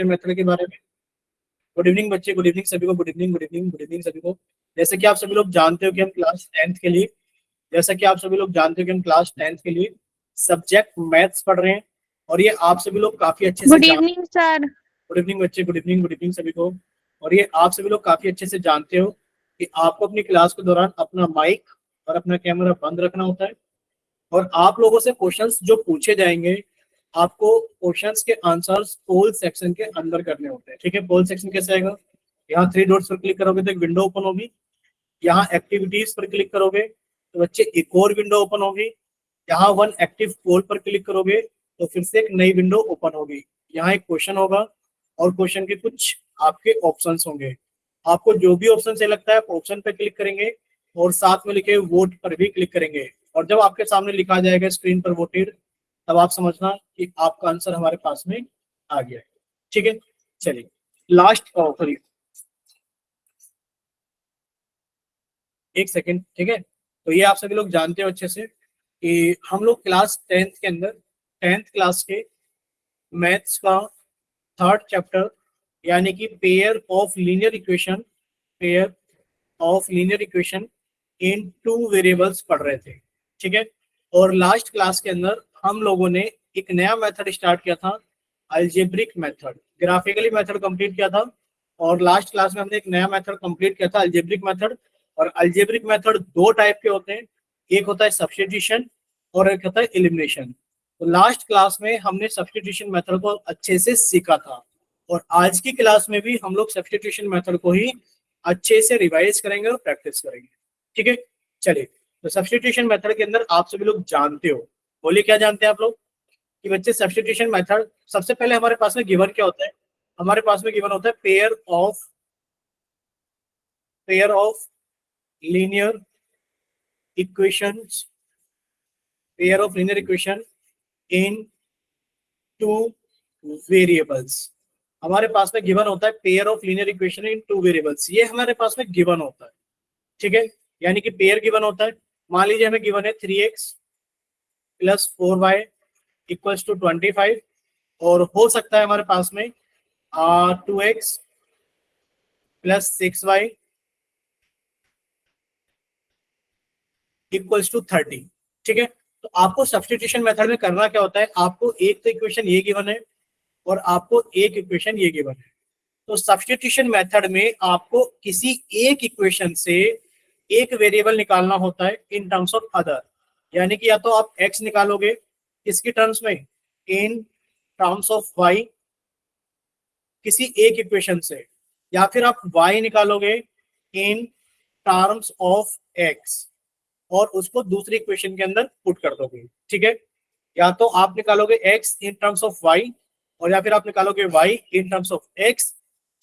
Method के बारे में। गुड इवनिंग बच्चे, गुड इवनिंग सभी को, good evening good evening good evening सभी को। जैसे कि आप सभी लोग जानते हो कि हम क्लास 10th के लिए जैसा कि आप सभी लोग जानते हो कि हम क्लास 10th के लिए सब्जेक्ट मैथ्स पढ़ रहे हैं, और ये आप सभी लोग काफी अच्छे से good evening sir. Good evening बच्चे, गुड इवनिंग सभी को। और ये आप सभी लोग काफी अच्छे से जानते हो कि आपको अपनी क्लास के दौरान अपना माइक और अपना कैमरा बंद रखना होता है, और आप लोगों से क्वेश्चंस जो पूछे जाएंगे, आपको क्वेश्चंस के आंसर्स पोल सेक्शन के अंदर करने होते हैं। ठीक है, पोल सेक्शन कैसे आएगा? यहाँ 3 डॉट्स पर क्लिक करोगे तो एक विंडो ओपन होगी। यहाँ एक्टिविटीज पर क्लिक करोगे तो बच्चे एक और विंडो ओपन होगी। यहाँ वन एक्टिव पोल पर क्लिक करोगे तो फिर से एक नई विंडो ओपन होगी। यहाँ एक क्वेश्चन होगा और क्वेश्चन के कुछ आपके ऑप्शंस होंगे। आपको जो भी ऑप्शन से लगता है आप ऑप्शन पर क्लिक करेंगे और साथ में लिखे वोट पर भी क्लिक करेंगे। और जब आपके सामने लिखा जाएगा स्क्रीन पर वोटेड, तब आप समझना कि आपका आंसर हमारे पास में आ गया है। ठीक है, चलिए लास्ट सॉरी एक सेकेंड। ठीक है, तो ये आप सभी लोग जानते हो अच्छे से कि हम लोग क्लास 10th के अंदर 10th क्लास के मैथ्स का 3rd चैप्टर यानी कि pair of linear equation in 2 variables पढ़ रहे थे। ठीक है, और लास्ट क्लास के अंदर हम लोगों ने एक नया मेथड स्टार्ट किया था, algebraic method. Graphically method complete किया था, और लास्ट क्लास में हमने एक नया मेथड कंप्लीट किया था, अलजेब्रिक मेथड। और अलजेब्रिक मेथड 2 टाइप के होते हैं, एक होता है सब्स्टिट्यूशन और एक होता है एलिमिनेशन। तो लास्ट क्लास में हमने सब्स्टिट्यूशन मेथड को अच्छे से सीखा था, और आज की क्लास में भी हम लोग सब्स्टिट्यूशन मेथड को ही अच्छे से रिवाइज करेंगे और प्रैक्टिस करेंगे। ठीक है, चलिए। तो सब्स्टिट्यूशन मेथड के अंदर आप सभी लोग जानते हो, बोलिए क्या जानते हैं आप लोग कि बच्चे सब्स्टिट्यूशन मेथड सबसे पहले हमारे पास में गिवन क्या होता है? हमारे पास में गिवन होता है pair of linear equations pair of linear equation in 2 variables. हमारे पास में गिवन होता है pair of linear equation in 2 variables, ये हमारे पास में गिवन होता है। ठीक है, यानी कि पेयर गिवन होता है। मान लीजिए हमें गिवन है 3x + 4y = 25, और हो सकता है हमारे पास में 2x + 6y = 30। ठीक है, तो आपको सब्स्टिट्यूशन मेथड में करना क्या होता है, आपको एक तो इक्वेशन ये गिवन है और आपको एक इक्वेशन ये गिवन है। तो सब्स्टिट्यूशन मेथड में आपको किसी एक इक्वेशन से एक वेरिएबल निकालना होता है इन टर्म्स ऑफ अदर, यानी कि या तो आप x निकालोगे किसकी टर्म्स में, इन टर्म्स ऑफ y किसी एक इक्वेशन से, या फिर आप y निकालोगे इन टर्म्स ऑफ x और उसको दूसरी इक्वेशन के अंदर पुट कर दोगे। ठीक है, या तो आप निकालोगे x in terms of y, और या फिर आप निकालोगे y in terms of x।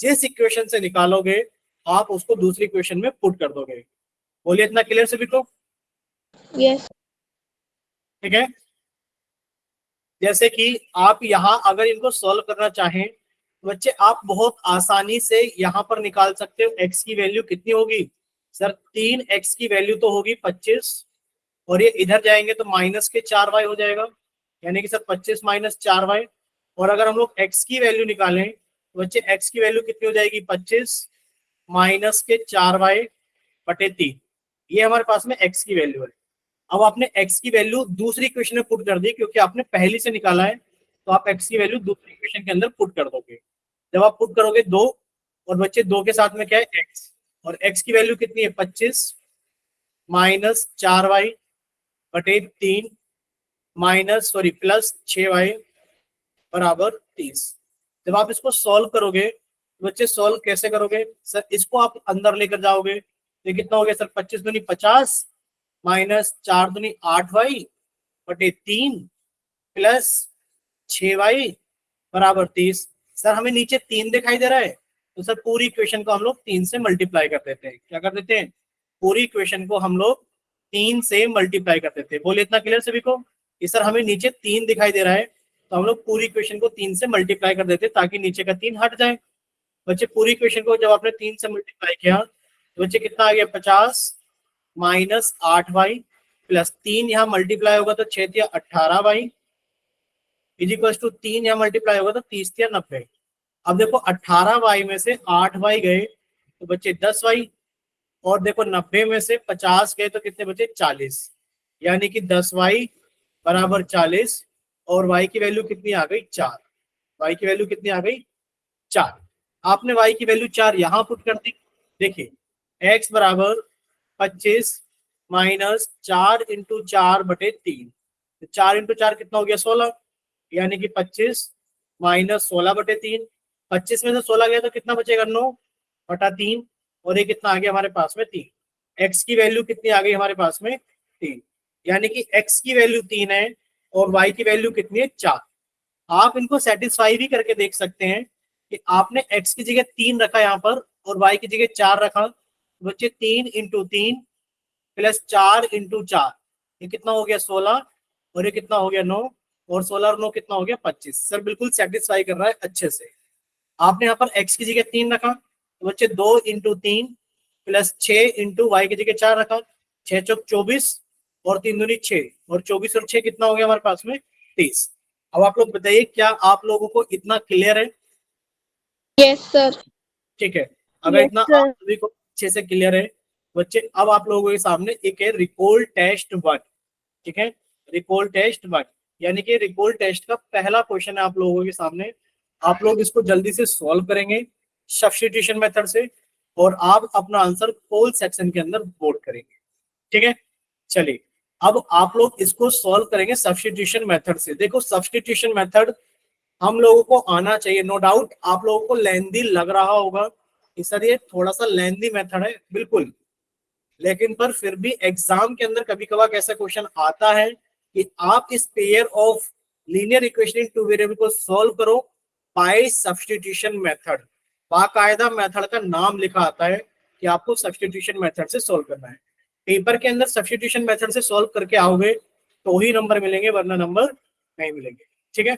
जिस इक्वेशन से निकालोगे आप उसको दूसरी इक्वेशन में पुट कर दोगे। बोलिए इतना क्लियर सभी को? यस। ठीक है, जैसे कि आप यहाँ अगर इनको सॉल्व करना चाहें तो बच्चे आप बहुत आसानी से यहाँ पर निकाल सकते हो। x की वैल्यू कितनी होगी सर? 3x की वैल्यू तो होगी 25, और ये इधर जाएंगे तो -4y हो जाएगा, यानी कि सर 25 - 4y। और अगर हम लोग x की वैल्यू निकालें तो बच्चे x की वैल्यू कितनी हो जाएगी? 25 - 4y/3। ये हमारे पास में x की वैल्यू है। अब आपने x की वैल्यू दूसरी इक्वेशन में पुट कर दी, क्योंकि आपने पहली से निकाला है, तो आप x की वैल्यू दूसरी इक्वेशन के अंदर पुट कर दोगे। जब आप पुट करोगे 2, और बच्चे 2 के साथ में क्या है? x, और x की वैल्यू कितनी है? 25 - 4y/3 +6y/30। जब आप इसको सॉल्व करोगे तो बच्चे सॉल्व कैसे करोगे सर? इसको आप अंदर लेकर जाओगे तो कितना हो गया सर? 25 दूनी 50 -4 दूनी 8y/3 +6y/30। सर हमें नीचे 3 दिखाई दे रहा है, तो सर पूरी इक्वेशन को हम लोग 3 से मल्टीप्लाई कर देते हैं। क्या कर देते हैं? पूरी इक्वेशन को हम लोग 3 से मल्टीप्लाई कर देते हैं। बोलिए इतना क्लियर सभी को कि सर हमें नीचे 3 दिखाई दे रहा है, तो हम लोग पूरी इक्वेशन को 3 से मल्टीप्लाई कर देते हैं ताकि नीचे का 3 हट जाए। बच्चे पूरी इक्वेशन को जब आपने 3 से मल्टीप्लाई किया तो बच्चे कितना आ गया? 50 -8y+3 यहाँ मल्टीप्लाई होगा तो 6 × 18y = 3 यहाँ मल्टीप्लाई होगा तो 30 × 90। अब देखो 18y में से 8y गए तो बच्चे 10y, और देखो 90 में से 50 गए तो कितने बचे 40, यानी कि 10y बराबर 40, और y की वैल्यू कितनी आ गई 4। y की वैल्यू कितनी आ गई 4। आपने y की वैल्यू 4 यहां पुट कर दी। देखिए x बराबर 25 माइनस 4 × 4/3, तो 4 × 4 कितना हो गया 16, यानी कि 25 माइनस 16/3। 25 में से 16 गया तो कितना बचेगा 9/3, और ये कितना आ गया हमारे पास में 3। x की वैल्यू कितनी आ गई हमारे पास में 3, यानी कि x की वैल्यू 3 है और y की वैल्यू कितनी है 4। आप इनको सेटिस्फाई भी करके देख सकते हैं कि आपने x की जगह 3 रखा यहाँ पर और y की जगह 4 रखा, तो बच्चे 3 × 3 प्लस 4 × 4, ये कितना हो गया 16, और ये कितना हो गया 9, और 16 और 9 कितना हो गया 25। सर बिल्कुल सेटिस्फाई कर रहा है अच्छे से। आपने यहाँ पर x की जगह 3 रखा, तो बच्चे 2 × 3 प्लस 6 × y की जगह 4 रखा, 6 चौक 24 और 3 दूनी 6, और 24 और 6 कितना हो गया हमारे पास में 30। अब आप लोग बताइए क्या आप लोगों को इतना क्लियर है? Yes sir. ठीक है, अगर यस इतना आप सर। सभी को अच्छे से क्लियर है बच्चे, अब आप लोगों के सामने एक है रिकॉल टेस्ट 1। ठीक है, रिकॉल टेस्ट 1 यानी कि रिकॉल टेस्ट का पहला क्वेश्चन है आप लोगों के सामने। आप लोग इसको जल्दी से सॉल्व करेंगे सब्स्टिट्यूशन मेथड से, और आप अपना आंसर पोल सेक्शन के अंदर वोट करेंगे। ठीक है, चलिए अब आप लोग इसको सॉल्व करेंगे सब्स्टिट्यूशन मेथड से। देखो सब्स्टिट्यूशन मेथड हम लोगों को आना चाहिए, नो डाउट आप लोगों को लेंदी लग रहा होगा कि सर ये थोड़ा सा लेंदी मेथड है, बिल्कुल, लेकिन पर फिर भी एग्जाम के अंदर कभी कभार ऐसा क्वेश्चन आता है कि आप इस pair of linear equation in two variable को सॉल्व करो बाय सब्स्टिट्यूशन मेथड। बाकायदा मेथड का नाम लिखा आता है कि आपको सब्स्टिट्यूशन मेथड से सॉल्व करना है। पेपर के अंदर सब्स्टिट्यूशन मेथड से सॉल्व करके आओगे तो ही नंबर मिलेंगे, वरना नंबर नहीं मिलेंगे। ठीक है,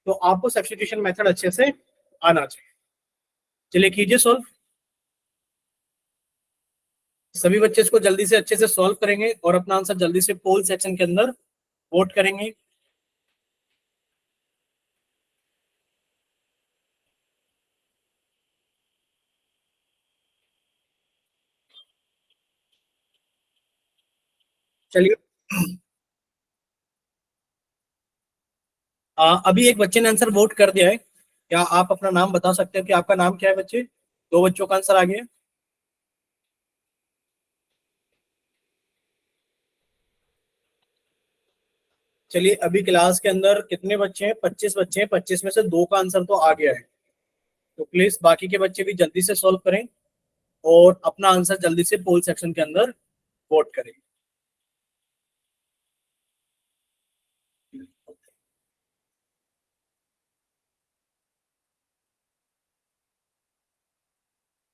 तो आपको सब्स्टिट्यूशन मेथड अच्छे से आना चाहिए। चलिए कीजिए सॉल्व, सभी बच्चे इसको जल्दी से अच्छे से सॉल्व करेंगे और अपना आंसर जल्दी से पोल सेक्शन के अंदर वोट करेंगे। चलिए अभी एक बच्चे ने आंसर वोट कर दिया है, क्या आप अपना नाम बता सकते हो कि आपका नाम क्या है बच्चे? दो बच्चों का आंसर आ गया। चलिए अभी क्लास के अंदर कितने बच्चे हैं? 25 बच्चे हैं, 25 में से दो का आंसर तो आ गया है, तो प्लीज बाकी के बच्चे भी जल्दी से सॉल्व करें और अपना आंसर जल्दी से पोल सेक्शन के अंदर वोट करें।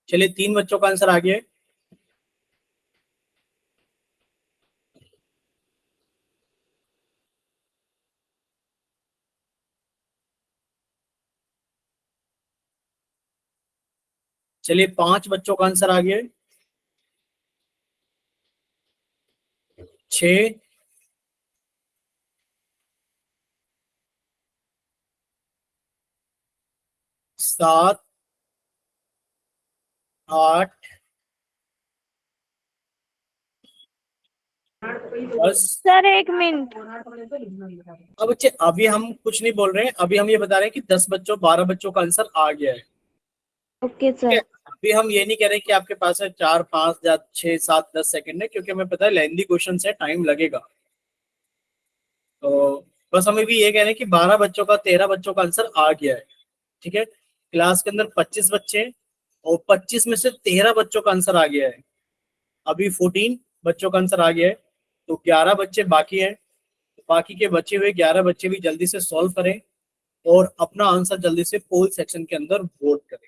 चलिए 3 बच्चों का आंसर आ गया है। चलिए 5 बच्चों का आंसर आ गया है। 6, 7, 8, 10। सर एक मिनट। अब बच्चे अभी हम कुछ नहीं बोल रहे हैं, अभी हम ये बता रहे हैं कि 10 बच्चों 12 बच्चों का आंसर आ गया है। ओके ठीक है, सर। अभी हम ये नहीं कह रहे कि आपके पास है 4, 5 या 6, 7, 10 सेकंड है, क्योंकि हमें पता है लेंदी क्वेश्चन है, टाइम लगेगा। तो बस हम अभी ये कह रहे हैं कि 12 बच्चों का 13 बच्चों का आंसर आ गया है। ठीक है, क्लास के अंदर 25 बच्चे हैं और 25 में से 13 बच्चों का आंसर आ गया है। अभी 14 बच्चों का आंसर आ गया है, तो 11 बच्चे बाकी हैं। बाकी के बचे हुए 11 बच्चे भी जल्दी से सॉल्व करें और अपना आंसर जल्दी से पोल सेक्शन के अंदर वोट करें।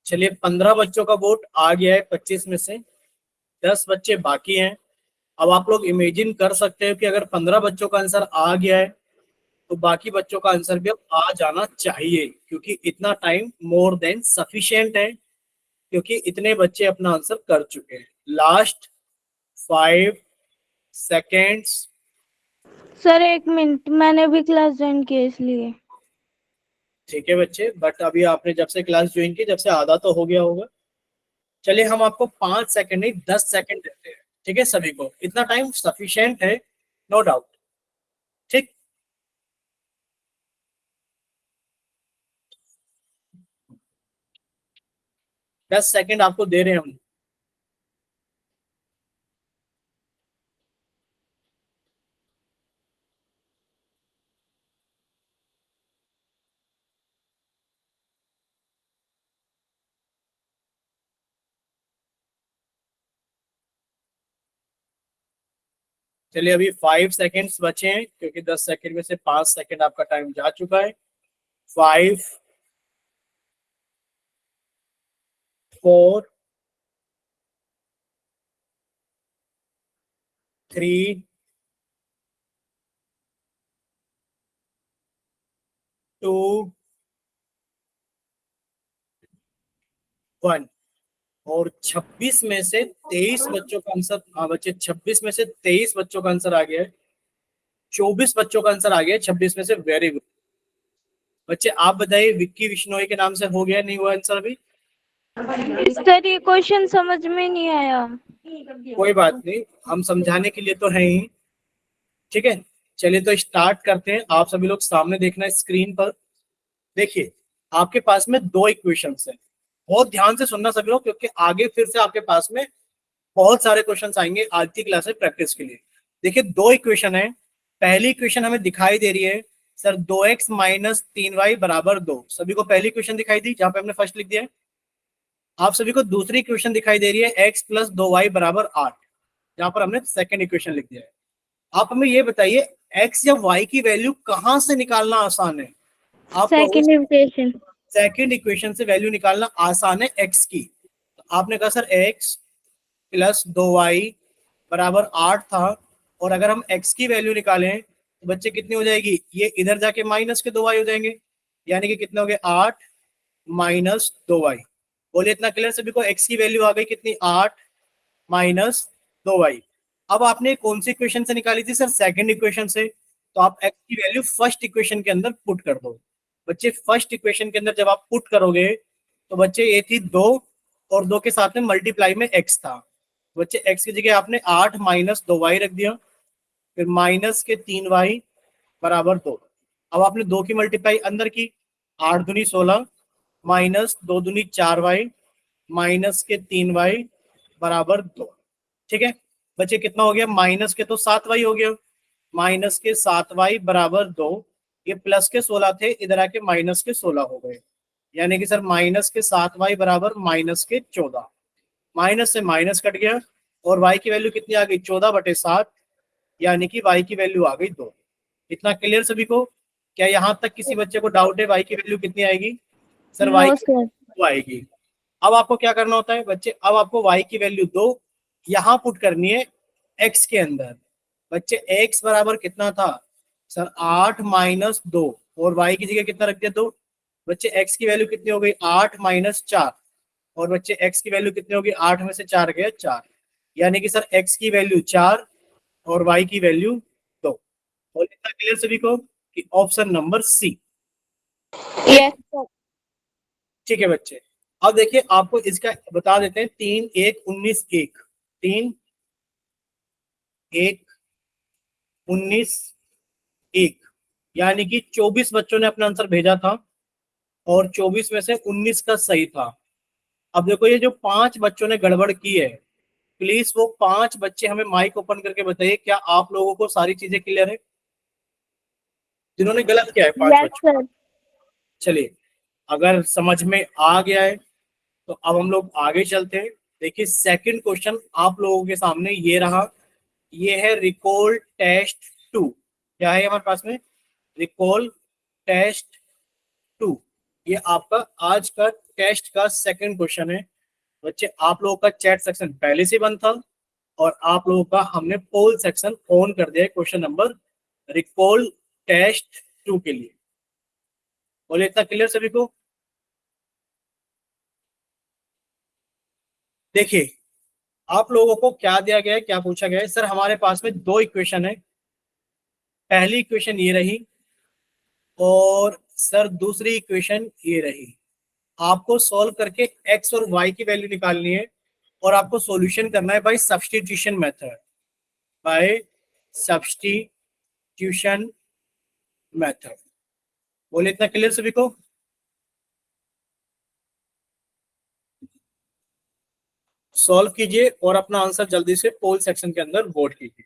चलिए 15 बच्चों का वोट आ गया है 25 में से, 10 बच्चे बाकी हैं। अब आप लोग इमेजिन कर सकते हो कि अगर 15 बच्चों का आंसर आ गया है तो बाकी बच्चों का आंसर भी अब आ जाना चाहिए, क्योंकि इतना टाइम मोर देन सफिशिएंट है, क्योंकि इतने बच्चे अपना आंसर कर चुके हैं। Last 5 seconds. सर 1 मिनट, मैंने भी क्लास ज्वाइन की है इसलिए। ठीक है बच्चे, बट अभी आपने जब से क्लास ज्वाइन की, जब से आधा तो हो गया होगा। चलिए हम आपको 5 सेकंड नहीं 10 सेकंड देते हैं, ठीक है? सभी को इतना टाइम सफिशिएंट है, नो डाउट। ठीक, दस सेकंड आपको दे रहे हैं हम। चलिए अभी 5 सेकेंड्स बचे हैं, क्योंकि 10 सेकंड में से 5 सेकंड आपका टाइम जा चुका है। 5, 4, 3, 2, 1। और 26 में से 23 बच्चों का आंसर, हाँ बच्चे 26 में से 23 बच्चों का आंसर आ गया है। 24 बच्चों का आंसर आ गया है 26 में से। वेरी गुड बच्चे। आप बताइए विक्की विश्नोई के नाम से हो गया नहीं हुआ आंसर अभी? सर ये क्वेश्चन समझ में नहीं आया। कोई बात नहीं, हम समझाने के लिए तो हैं ही। ठीक है, चलिए तो स्टार्ट करते हैं। आप सभी लोग सामने देखना है स्क्रीन पर। देखिए आपके पास में दो इक्वेशंस हैं। बहुत ध्यान से सुनना सभी लोग, क्योंकि आगे फिर से आपके पास में बहुत सारे क्वेश्चंस आएंगे आज की क्लास में प्रैक्टिस के लिए। देखिए दो इक्वेशन है। पहली इक्वेशन हमें दिखाई दे रही है सर 2x माइनस 3y बराबर 2। सभी को पहली इक्वेशन दिखाई दी, जहां पे हमने फर्स्ट लिख दिया है। आप सभी को दूसरी इक्वेशन दिखाई दे रही है x प्लस 2y बराबर 8, जहां पर हमने सेकंड इक्वेशन लिख दिया है। आप हमें ये बताइए x या y की वैल्यू कहां से निकालना आसान है? आप कहोगे सेकंड इक्वेशन। सेकंड इक्वेशन से वैल्यू निकालना आसान है x की। तो आपने कहा सर x प्लस 2y बराबर 8 था, और अगर हम x की वैल्यू निकालें तो बच्चे कितनी हो जाएगी? ये इधर जाके माइनस के 2y हो जाएंगे, यानी कि कितने हो गए? 8 माइनस 2y। बोलिए इतना क्लियर सभी को? x की वैल्यू आ गई कितनी? 8 माइनस 2y। अब आपने कौन सी इक्वेशन से निकाली थी सर? सेकंड इक्वेशन से। तो आप x की वैल्यू फर्स्ट इक्वेशन के अंदर पुट कर दो। बच्चे फर्स्ट इक्वेशन के अंदर जब आप पुट करोगे तो बच्चे ये थी 2, और 2 के साथ में मल्टीप्लाई में x था। बच्चे x की जगह आपने 8 माइनस 2y रख दिया, फिर माइनस के 3y बराबर 2। अब आपने 2 की मल्टीप्लाई अंदर की, 8 दूनी 16 माइनस 2 दूनी 4y माइनस के 3y बराबर 2। ठीक है बच्चे, कितना हो गया? माइनस के तो 7y हो गया, माइनस के 7y बराबर 2। ये प्लस के 16 थे, इधर आके माइनस के 16 हो गए, यानी कि सर माइनस के 7y बराबर माइनस के 14। माइनस से माइनस कट गया, और y की वैल्यू कितनी आ गई? 14/7, यानी कि y की वैल्यू आ गई 2। इतना क्लियर सभी को? क्या यहाँ तक किसी बच्चे को डाउट है y की वैल्यू कितनी आएगी? सर y नो की सर। वैल्यू आएगी। अब आपको क्या करना होता है बच्चे? अब आपको y की वैल्यू 2 यहाँ पुट करनी है x के अंदर। बच्चे x बराबर कितना था सर? 8 माइनस 2, और y की जगह कितना रख दिया? 2। बच्चे x की वैल्यू कितनी हो गई? 8 माइनस 4, और बच्चे x की वैल्यू कितनी होगी? 8 में से 4 गया 4, यानी कि सर x की वैल्यू 4 और y की वैल्यू 2। और इतना क्लियर सभी को कि option number C? Yes sir. ठीक है बच्चे, अब देखिए आपको इसका बता देते हैं। 3 1 19 1, 3 1 19 1, यानी कि 24 बच्चों ने अपना आंसर भेजा था, और 24 में से 19 का सही था। अब देखो ये जो 5 बच्चों ने गड़बड़ की है, प्लीज वो 5 बच्चे हमें माइक ओपन करके बताइए, क्या आप लोगों को सारी चीजें क्लियर है जिन्होंने गलत किया है? 5 यस बच्चों। सर। चलिए, अगर समझ में आ गया है तो अब हम लोग आगे चलते हैं। देखिए सेकंड क्वेश्चन आप लोगों के सामने ये रहा। ये है रिकॉल टेस्ट 2। क्या है हमारे पास में? Recall test 2। ये आपका आज का टेस्ट का सेकंड क्वेश्चन है। बच्चे आप लोगों का चैट सेक्शन पहले से बंद था, और आप लोगों का हमने पोल सेक्शन ऑन कर दिया है। क्वेश्चन नंबर रिकॉल टेस्ट 2 के लिए। बोले इतना क्लियर सभी को? देखिए आप लोगों को क्या दिया गया है, क्या पूछा गया है। सर हमारे पास में दो इक्वेशन है, पहली इक्वेशन ये रही और सर दूसरी इक्वेशन ये रही। आपको सॉल्व करके एक्स और वाई की वैल्यू निकालनी है और आपको सॉल्यूशन करना है by substitution method, by substitution method. बोले इतना क्लियर सभी को? सॉल्व कीजिए और अपना आंसर जल्दी से पोल सेक्शन के अंदर वोट कीजिए।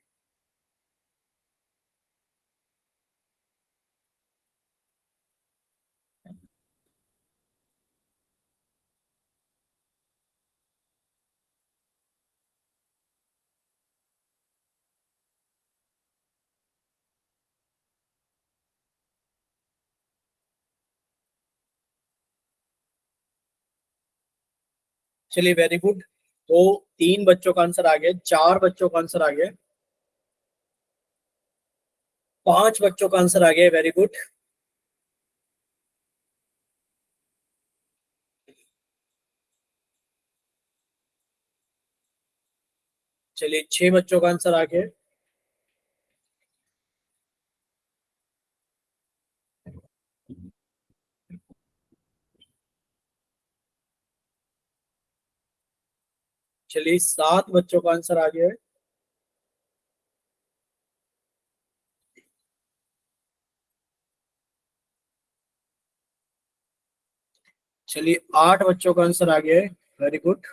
चलिए वेरी गुड। तो 3 बच्चों का आंसर आ गया, 4 बच्चों का आंसर आ गया, 5 बच्चों का आंसर आ गया, वेरी गुड। चलिए 6 बच्चों का आंसर आ गया। चलिए 7 बच्चों का आंसर आ गया है। चलिए 8 बच्चों का आंसर आ गया है, वेरी गुड।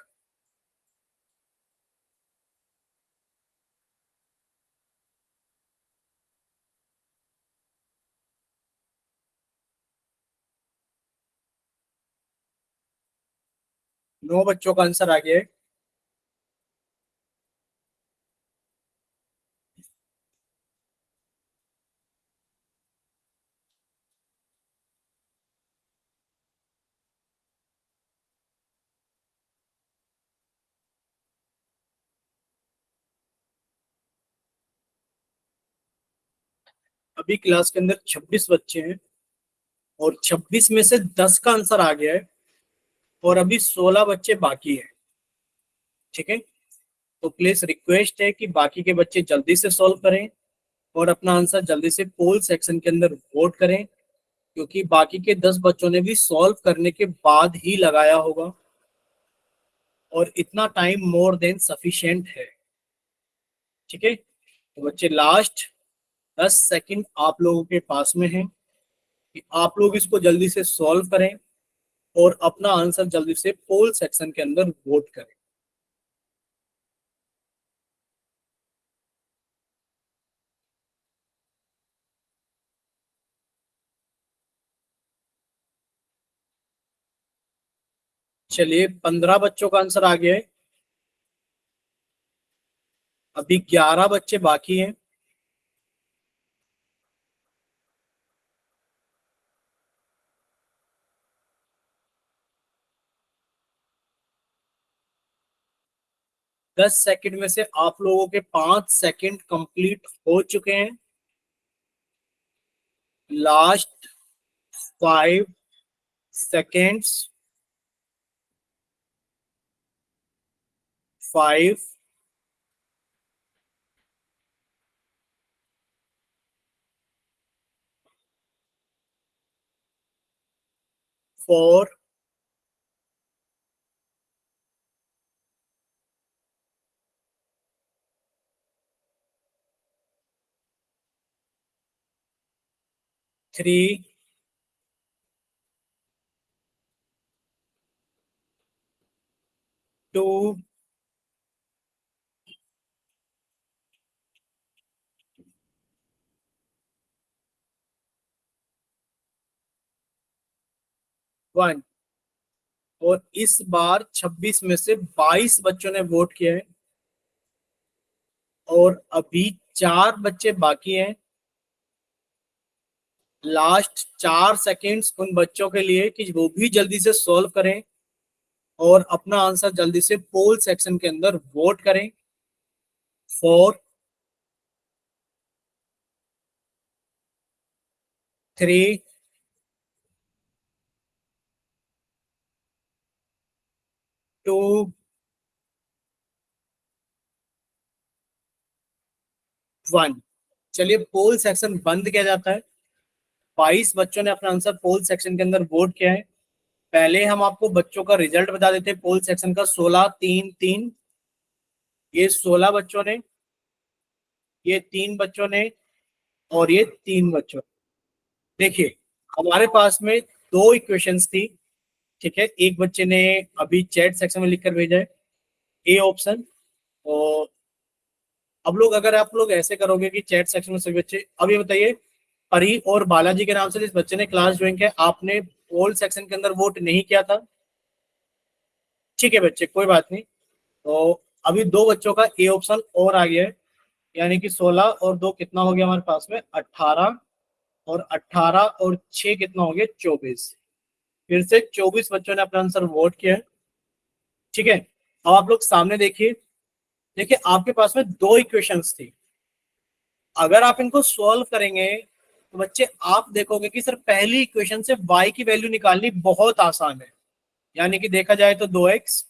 नौ बच्चों का आंसर आ गया है। अभी क्लास के अंदर 26 बच्चे हैं और 26 में से 10 का आंसर आ गया है और अभी 16 बच्चे बाकी हैं। ठीक है, तो प्लीज रिक्वेस्ट है कि बाकी के बच्चे जल्दी से सॉल्व करें और अपना आंसर जल्दी से पोल सेक्शन के अंदर वोट करें, क्योंकि बाकी के 10 बच्चों ने भी सॉल्व करने के बाद ही लगाया होगा और इतना टाइम मोर देन सफिशिएंट है। ठीक है, तो बच्चे लास्ट 10 सेकंड आप लोगों के पास में है कि आप लोग इसको जल्दी से सॉल्व करें और अपना आंसर जल्दी से पोल सेक्शन के अंदर वोट करें। चलिए 15 बच्चों का आंसर आ गया है। अभी 11 बच्चे बाकी हैं। दस सेकंड में से आप लोगों के 5 सेकंड कंप्लीट हो चुके हैं। Last 5 seconds. 5, 4, 3, 2, 1। और इस बार 26 में से 22 बच्चों ने वोट किया है और अभी 4 बच्चे बाकी हैं। लास्ट 4 सेकेंड्स उन बच्चों के लिए कि वो भी जल्दी से सॉल्व करें और अपना आंसर जल्दी से पोल सेक्शन के अंदर वोट करें। 4, 3, 2, 1। चलिए पोल सेक्शन बंद किया जाता है। 22 बच्चों ने अपना आंसर पोल सेक्शन के अंदर वोट किया है। पहले हम आपको बच्चों का रिजल्ट बता देते हैं। पोल सेक्शन का 16, 3, 3, ये 16 बच्चों ने, ये 3 बच्चों ने, और ये 3 बच्चों ने। देखिए हमारे पास में दो इक्वेशंस थी, ठीक है। एक बच्चे ने अभी चैट सेक्शन में लिखकर भेजा है ए ऑप्शन। और अब लोग, अगर आप लोग ऐसे करोगे कि चैट सेक्शन में सभी बच्चे, अब ये बताइए परी और बालाजी के नाम से जिस बच्चे ने क्लास ज्वाइन किया, आपने पोल सेक्शन के अंदर वोट नहीं किया था, ठीक है बच्चे, कोई बात नहीं। तो अभी दो बच्चों का ए ऑप्शन और आ गया है, यानी कि 16 और 2 कितना हो गया हमारे पास में 18, और 18 और 6 कितना हो गया 24। फिर से 24 बच्चों ने अपना आंसर वोट किया है, ठीक है। अब आप लोग सामने देखिए, देखिए आपके पास में दो इक्वेशंस थी। अगर आप इनको सॉल्व करेंगे तो बच्चे आप देखोगे कि सर पहली इक्वेशन से y की वैल्यू निकालनी बहुत आसान है। यानी कि देखा जाए तो 2x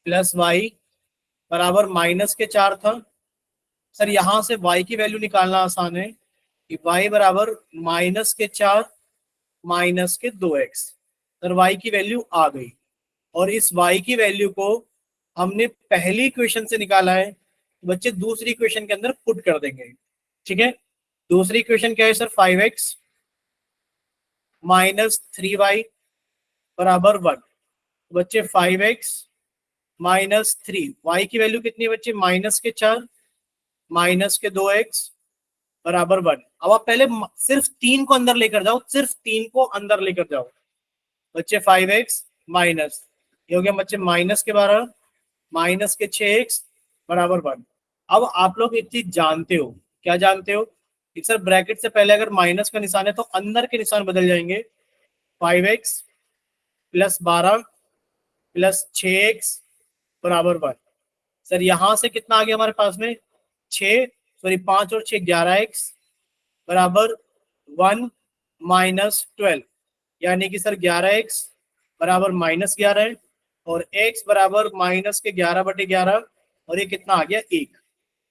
प्लस वाई बराबर -4 था। सर यहां से y की वैल्यू निकालना आसान है कि y बराबर -4 -2x। सर y की वैल्यू आ गई, और इस y की वैल्यू को हमने पहली इक्वेशन से निकाला है, तो बच्चे दूसरी इक्वेशन के अंदर पुट कर देंगे, ठीक है। दूसरी इक्वेशन क्या है सर, 5x -3y बराबर 1। बच्चे 5x -3, y की वैल्यू कितनी है बच्चे -4 -2x बराबर 1। अब आप पहले सिर्फ 3 को अंदर लेकर जाओ, सिर्फ 3 को अंदर लेकर जाओ बच्चे। 5x माइनस, ये हो गया बच्चे -12 -6x बराबर 1। अब आप लोग एक चीज जानते हो, क्या जानते हो कि सर ब्रैकेट से पहले अगर माइनस का निशान है तो अंदर के निशान बदल जाएंगे। 5x प्लस 12 प्लस 6x बराबर 1। सर यहां से कितना आ गया हमारे पास में 6, सॉरी 5 और 6 11x बराबर 1 -12, यानी कि सर 11x बराबर -11 है, और x बराबर -11/11, और ये कितना आ गया 1।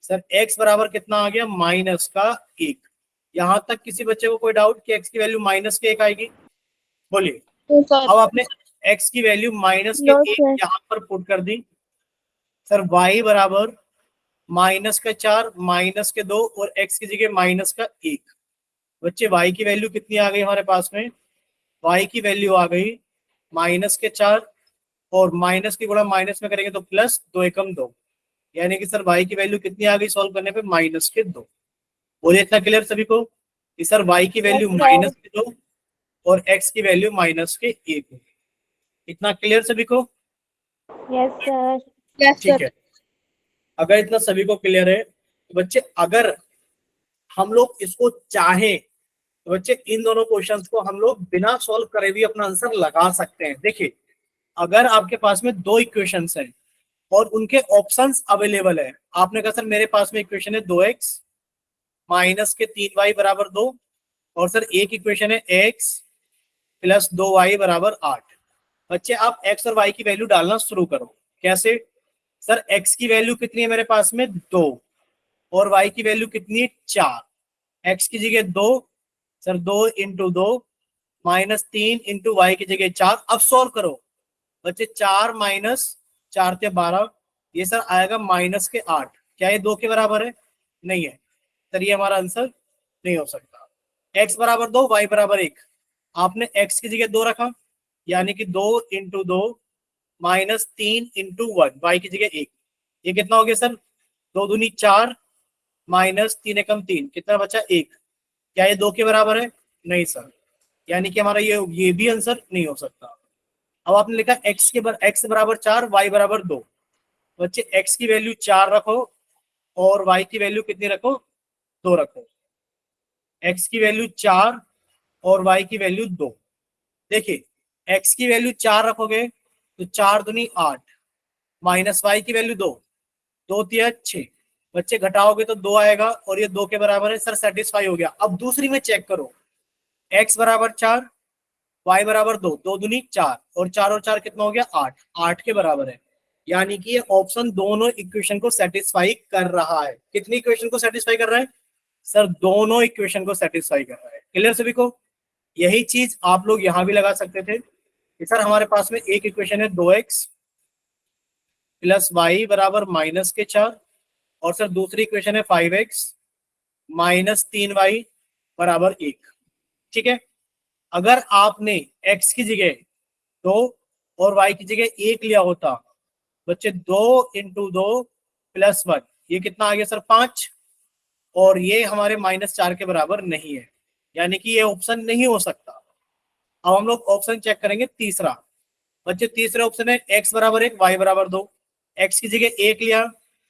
सर x बराबर कितना आ गया -1। यहां तक किसी बच्चे को कोई डाउट कि x की वैल्यू -1 आएगी? बोलिए। अब आपने x की वैल्यू नो -1 सर। यहां पर पुट कर दी। सर y बराबर -4 -2 और x की जगह -1। बच्चे y की वैल्यू कितनी आ गई हमारे पास में, y की वैल्यू आ गई -4, और माइनस की गुणा माइनस में करेंगे तो प्लस, 2 एकम 2, यानी कि सर y की वैल्यू कितनी आ गई सॉल्व करने पे -2। बोलिए इतना क्लियर सभी को कि सर y की यस वैल्यू सर। -2 और x की वैल्यू -1। इतना क्लियर सभी को? Yes sir. यस ठीक सर। है। अगर इतना सभी को क्लियर है तो बच्चे अगर हम लोग इसको चाहें तो बच्चे इन दोनों क्वेश्चंस को हम लोग बिना सॉल्व करे भी अपना आंसर लगा सकते हैं। देखिए अगर आपके पास में दो इक्वेशंस हैं और उनके ऑप्शंस अवेलेबल है, आपने कहा सर मेरे पास में इक्वेशन है 2x -3y बराबर 2, और सर एक इक्वेशन है x प्लस 2y बराबर 8। बच्चे आप x और y की वैल्यू डालना शुरू करो। कैसे? सर x की वैल्यू कितनी है मेरे पास में 2, और y की वैल्यू कितनी है 4। x की जगह 2, सर 2 इंटू 2 -3 इंटू वाई की जगह 4। अब सॉल्व करो बच्चे, 4 -4 के 12, ये सर आएगा -8। क्या ये 2 के बराबर है? नहीं है। सर ये हमारा आंसर नहीं हो सकता। x बराबर 2 y बराबर 1, आपने x की जगह 2 रखा, यानी कि 2 इंटू 2 -3 इंटू 1, वाई की जगह 1। ये कितना हो गया सर, 2 दूनी 4 -3 एकम 3, कितना बचा 1। क्या ये 2 के बराबर है? नहीं सर, यानी कि हमारा ये भी आंसर नहीं हो सकता। अब आपने लिखा x बराबर 4 y बराबर 2। बच्चे x की वैल्यू 4 रखो और y की वैल्यू कितनी रखो, 2 रखो। x की वैल्यू 4 और y की वैल्यू 2। देखिए x की वैल्यू 4 रखोगे तो 4 दूनी 8, माइनस y की वैल्यू 2, 2 तिया 6। बच्चे घटाओगे तो 2 आएगा, और ये 2 के बराबर है। सर सेटिस्फाई हो गया। अब दूसरी में चेक करो, x बराबर 4, y बराबर 2, 2 दूनी 4 और 4 कितना हो गया 8, 8 के बराबर है। यानी कि ये ऑप्शन दोनों इक्वेशन को सेटिस्फाई कर रहा है। कितनी इक्वेशन को सेटिस्फाई कर रहा है सर? दोनों इक्वेशन को सेटिस्फाई कर रहा है। क्लियर सभी को? यही चीज आप लोग यहां भी लगा सकते थे कि सर हमारे पास में एक इक्वेशन है 2x प्लस वाई बराबर -4 और सर दूसरी इक्वेशन है 5x -3y बराबर 1। ठीक है, अगर आपने x की जगह 2 और y की जगह 1 लिया होता बच्चे, 2 × 2 + 1, ये कितना आ गया सर 5, और ये हमारे -4 के बराबर नहीं है, यानी कि ये ऑप्शन नहीं हो सकता। अब हम लोग ऑप्शन चेक करेंगे तीसरा। बच्चे तीसरा ऑप्शन है x बराबर 1 y बराबर 2, x की जगह 1 लिया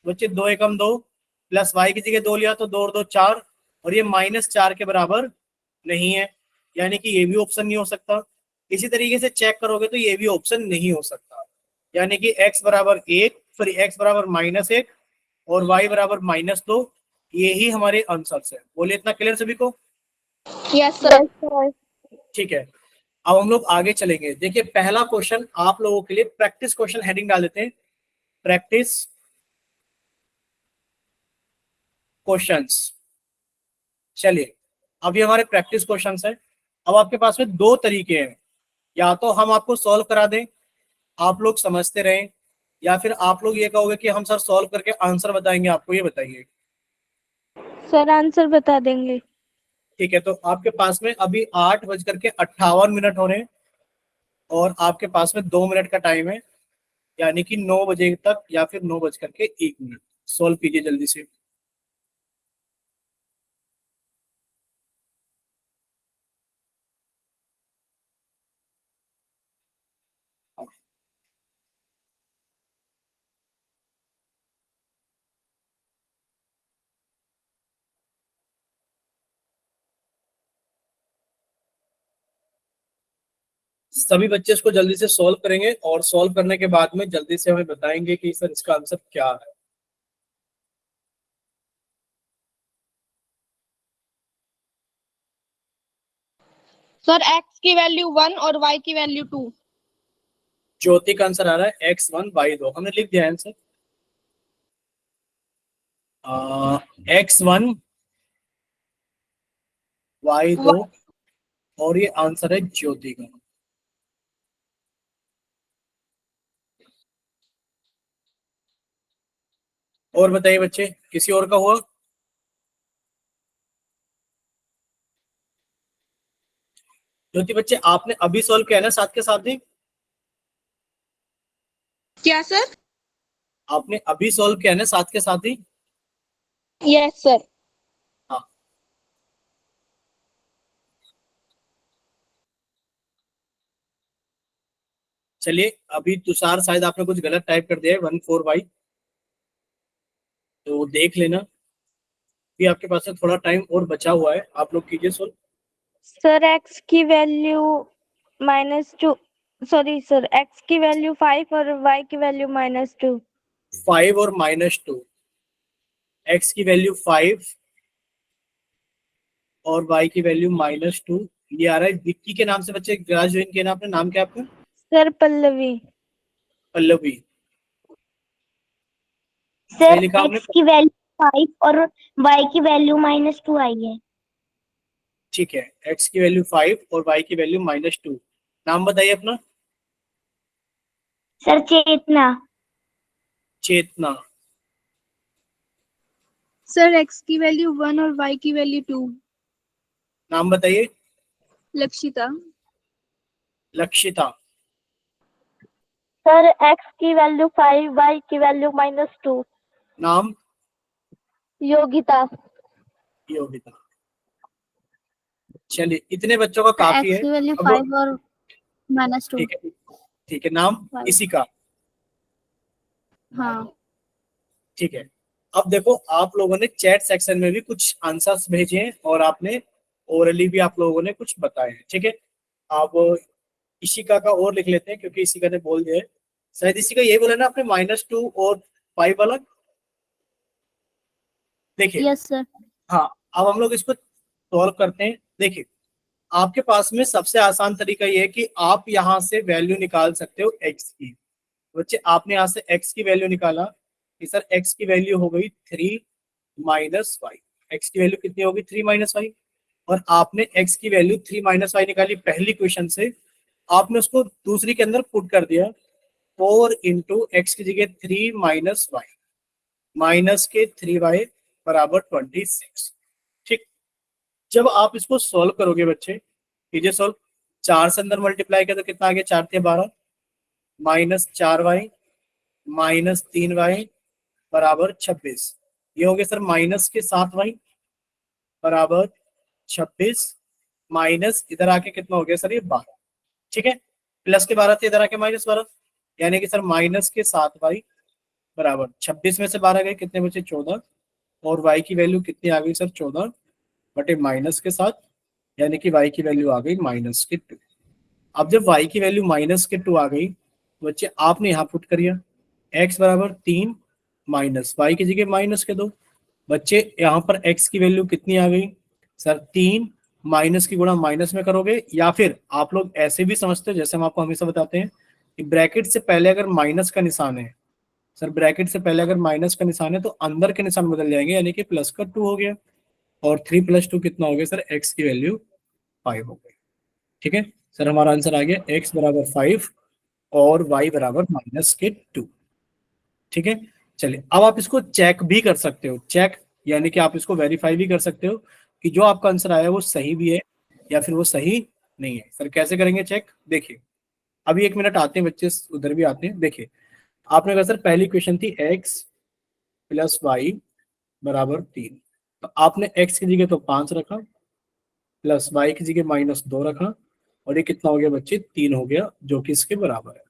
बच्चे 2 एकम 2 प्लस y की जगह 2 लिया तो 2 और 2 4, और ये -4 के बराबर नहीं है, यानी कि ये भी ऑप्शन नहीं हो सकता। इसी तरीके से चेक करोगे तो ये भी ऑप्शन नहीं हो सकता, यानी कि x बराबर 1 सॉरी x बराबर -1 और y बराबर -2, ये ही हमारे आंसर्स है। बोलिए इतना क्लियर सभी को? Yes sir. ठीक है, अब हम लोग आगे चलेंगे। देखिए पहला क्वेश्चन आप लोगों के लिए प्रैक्टिस क्वेश्चन हेडिंग डाल देते हैं, प्रैक्टिस क्वेश्चंस। चलिए अभी हमारे प्रैक्टिस क्वेश्चंस हैं। अब आपके पास में दो तरीके हैं, या तो हम आपको सॉल्व करा दें, आप लोग समझते रहें, या फिर आप लोग ये कहोगे कि हम सर सॉल्व करके आंसर बताएंगे आपको। ये बताइए। सर आंसर बता देंगे। ठीक है, तो आपके पास में अभी 8:58 हो रहे हैं और आपके पास में 2 मिनट का टाइम है, यानी कि 9 बजे तक या फिर 9:01 सॉल्व कीजिए जल्दी से। सभी बच्चे इसको जल्दी से सॉल्व करेंगे और सॉल्व करने के बाद में जल्दी से हमें बताएंगे कि सर इसका आंसर क्या है। सर x की वैल्यू 1 और y की वैल्यू 2। ज्योति का आंसर आ रहा है x1 y2, हमने लिख दिया आंसर x1 y2, और ये आंसर है ज्योति का। और बताइए बच्चे, किसी और का हुआ? ज्योति बच्चे आपने अभी सॉल्व किया है ना साथ के साथ ही? क्या सर? आपने अभी सॉल्व किया है ना साथ के साथ ही? Yes sir. हाँ, चलिए अभी तुषार शायद आपने कुछ गलत टाइप कर दिया है 14y, तो देख लेना। भी आपके पास में थोड़ा टाइम और बचा हुआ है, आप लोग कीजिए सॉल्व। सर x की वैल्यू -2, सॉरी सर x की वैल्यू 5 और y की वैल्यू -2। 5 और -2, x की वैल्यू 5 और y की वैल्यू -2, ये आ रहा है विक्की के नाम से। बच्चे क्लास ज्वाइन किया ना आपने, नाम क्या है आपका? सर पल्लवी। पल्लवी। सर सही लिखा आपने? x की वैल्यू 5 और y की वैल्यू -2 आई है। ठीक है, x की वैल्यू 5 और y की वैल्यू -2। नाम बताइए अपना। सर चेतना। चेतना। सर x की वैल्यू 1 और y की वैल्यू 2। नाम बताइए। लक्षिता। लक्षिता। सर x की वैल्यू 5, y की वैल्यू -2। नाम? योगिता। योगिता। चलिए इतने बच्चों का काफी x है। की वैल्यू अब 5 और -2। ठीक है, ठीक है, नाम Five. इसी का। हाँ। ठीक है, अब देखो आप लोगों ने चैट सेक्शन में भी कुछ आंसर्स भेजे हैं और आपने ओरली भी आप लोगों ने कुछ बताए हैं। ठीक है, आप इशिका का और लिख लेते हैं क्योंकि इशिका ने बोल दिया है। शायद इशिका यही बोला ना आपने, -2 और 5 वाला। देखिए यस सर। हाँ, अब हम लोग इसको सॉल्व करते हैं। देखिए आपके पास में सबसे आसान तरीका ये है कि आप यहाँ से वैल्यू निकाल सकते हो x की। बच्चे आपने यहाँ से x की वैल्यू निकाला कि सर x की वैल्यू हो गई 3 माइनस वाई। एक्स की वैल्यू कितनी होगी 3 माइनस वाई। और आपने x की वैल्यू 3 माइनस वाई निकाली पहली क्वेश्चन से, आपने उसको दूसरी के अंदर पुट कर दिया। 4 इंटू एक्स की जगह 3 माइनस वाई, माइनस के 3y बराबर 26। ठीक। जब आप इसको सॉल्व करोगे बच्चे, कीजिए सॉल्व। 4 से अंदर मल्टीप्लाई किया तो कितना आ गया, 4 × 12, माइनस 4y माइनस 3y बराबर 26। ये हो गया सर माइनस के 7y बराबर 26, माइनस इधर आके कितना हो गया सर ये 12। ठीक है, प्लस के 12 थे, इधर आके माइनस 12, यानी कि सर माइनस के 7y बराबर 26 में से 12 गए, कितने बचे 14। और y की वैल्यू कितनी आ गई सर 14 बटे माइनस के 7, यानी कि y की वैल्यू आ गई माइनस के 2। अब जब y की वैल्यू माइनस के 2 आ गई तो बच्चे आपने यहाँ पुट करिए x बराबर 3 माइनस y की जगह माइनस के 2। बच्चे यहाँ पर x की वैल्यू कितनी आ गई सर 3, माइनस की गुणा माइनस में करोगे, या फिर आप लोग ऐसे भी समझते हो जैसे हम आपको हमेशा बताते हैं कि ब्रैकेट से पहले अगर माइनस का निशान है सर, ब्रैकेट से पहले अगर माइनस का निशान है तो अंदर के निशान बदल जाएंगे, यानी कि प्लस का 2 हो गया। और 3 + 2 कितना हो गया सर, x की वैल्यू 5 हो गई। ठीक है सर, हमारा आंसर आ गया x बराबर 5 और y बराबर माइनस के 2। ठीक है, चलिए अब आप इसको चेक भी कर सकते हो। चेक यानी कि आप इसको वेरीफाई भी कर सकते हो कि जो आपका आंसर आया वो सही भी है या फिर वो सही नहीं है। सर कैसे करेंगे चेक, देखिए अभी 1 मिनट आते हैं बच्चे, उधर भी आते हैं। देखिए आपने कहा सर पहली क्वेश्चन थी x + y बराबर 3, तो आपने x की जगह तो 5 रखा, प्लस y की जगह -2 रखा, और ये कितना हो गया बच्चे 3 हो गया, जो कि इसके बराबर है।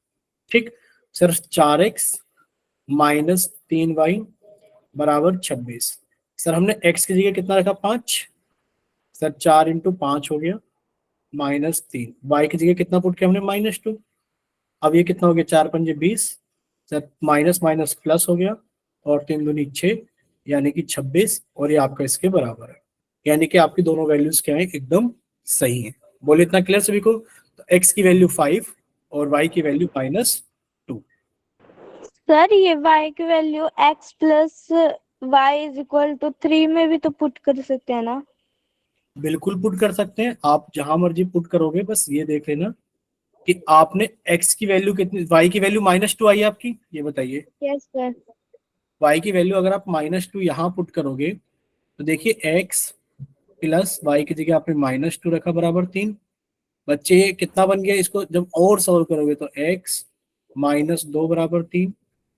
ठीक सर, 4x माइनस 3y बराबर 26। सर हमने x की जगह कितना रखा 5, सर 4 × 5 हो गया -3, y की जगह कितना पुट किया हमने -2। अब ये कितना हो गया 4 × 5 = 20, सर माइनस माइनस प्लस हो गया, और 3 दूनी 6, यानी कि 26, और ये आपका इसके बराबर है। यानी कि आपकी दोनों वैल्यूज क्या है, एकदम सही है। बोले इतना क्लियर सभी को। तो x की वैल्यू 5 और y की वैल्यू -2। सर ये y की वैल्यू x प्लस y = 3 में भी तो पुट कर सकते हैं ना? बिल्कुल पुट कर सकते हैं, आप जहां मर्जी पुट करोगे, बस ये देख लेना कि आपने x की वैल्यू कितनी, y की वैल्यू -2 आई है आपकी, ये बताइए। Yes sir. y की वैल्यू अगर आप -2 यहाँ पुट करोगे तो देखिए x प्लस y की जगह आपने -2 रखा बराबर 3। बच्चे ये कितना बन गया, इसको जब और सॉल्व करोगे तो x -2 बराबर 3।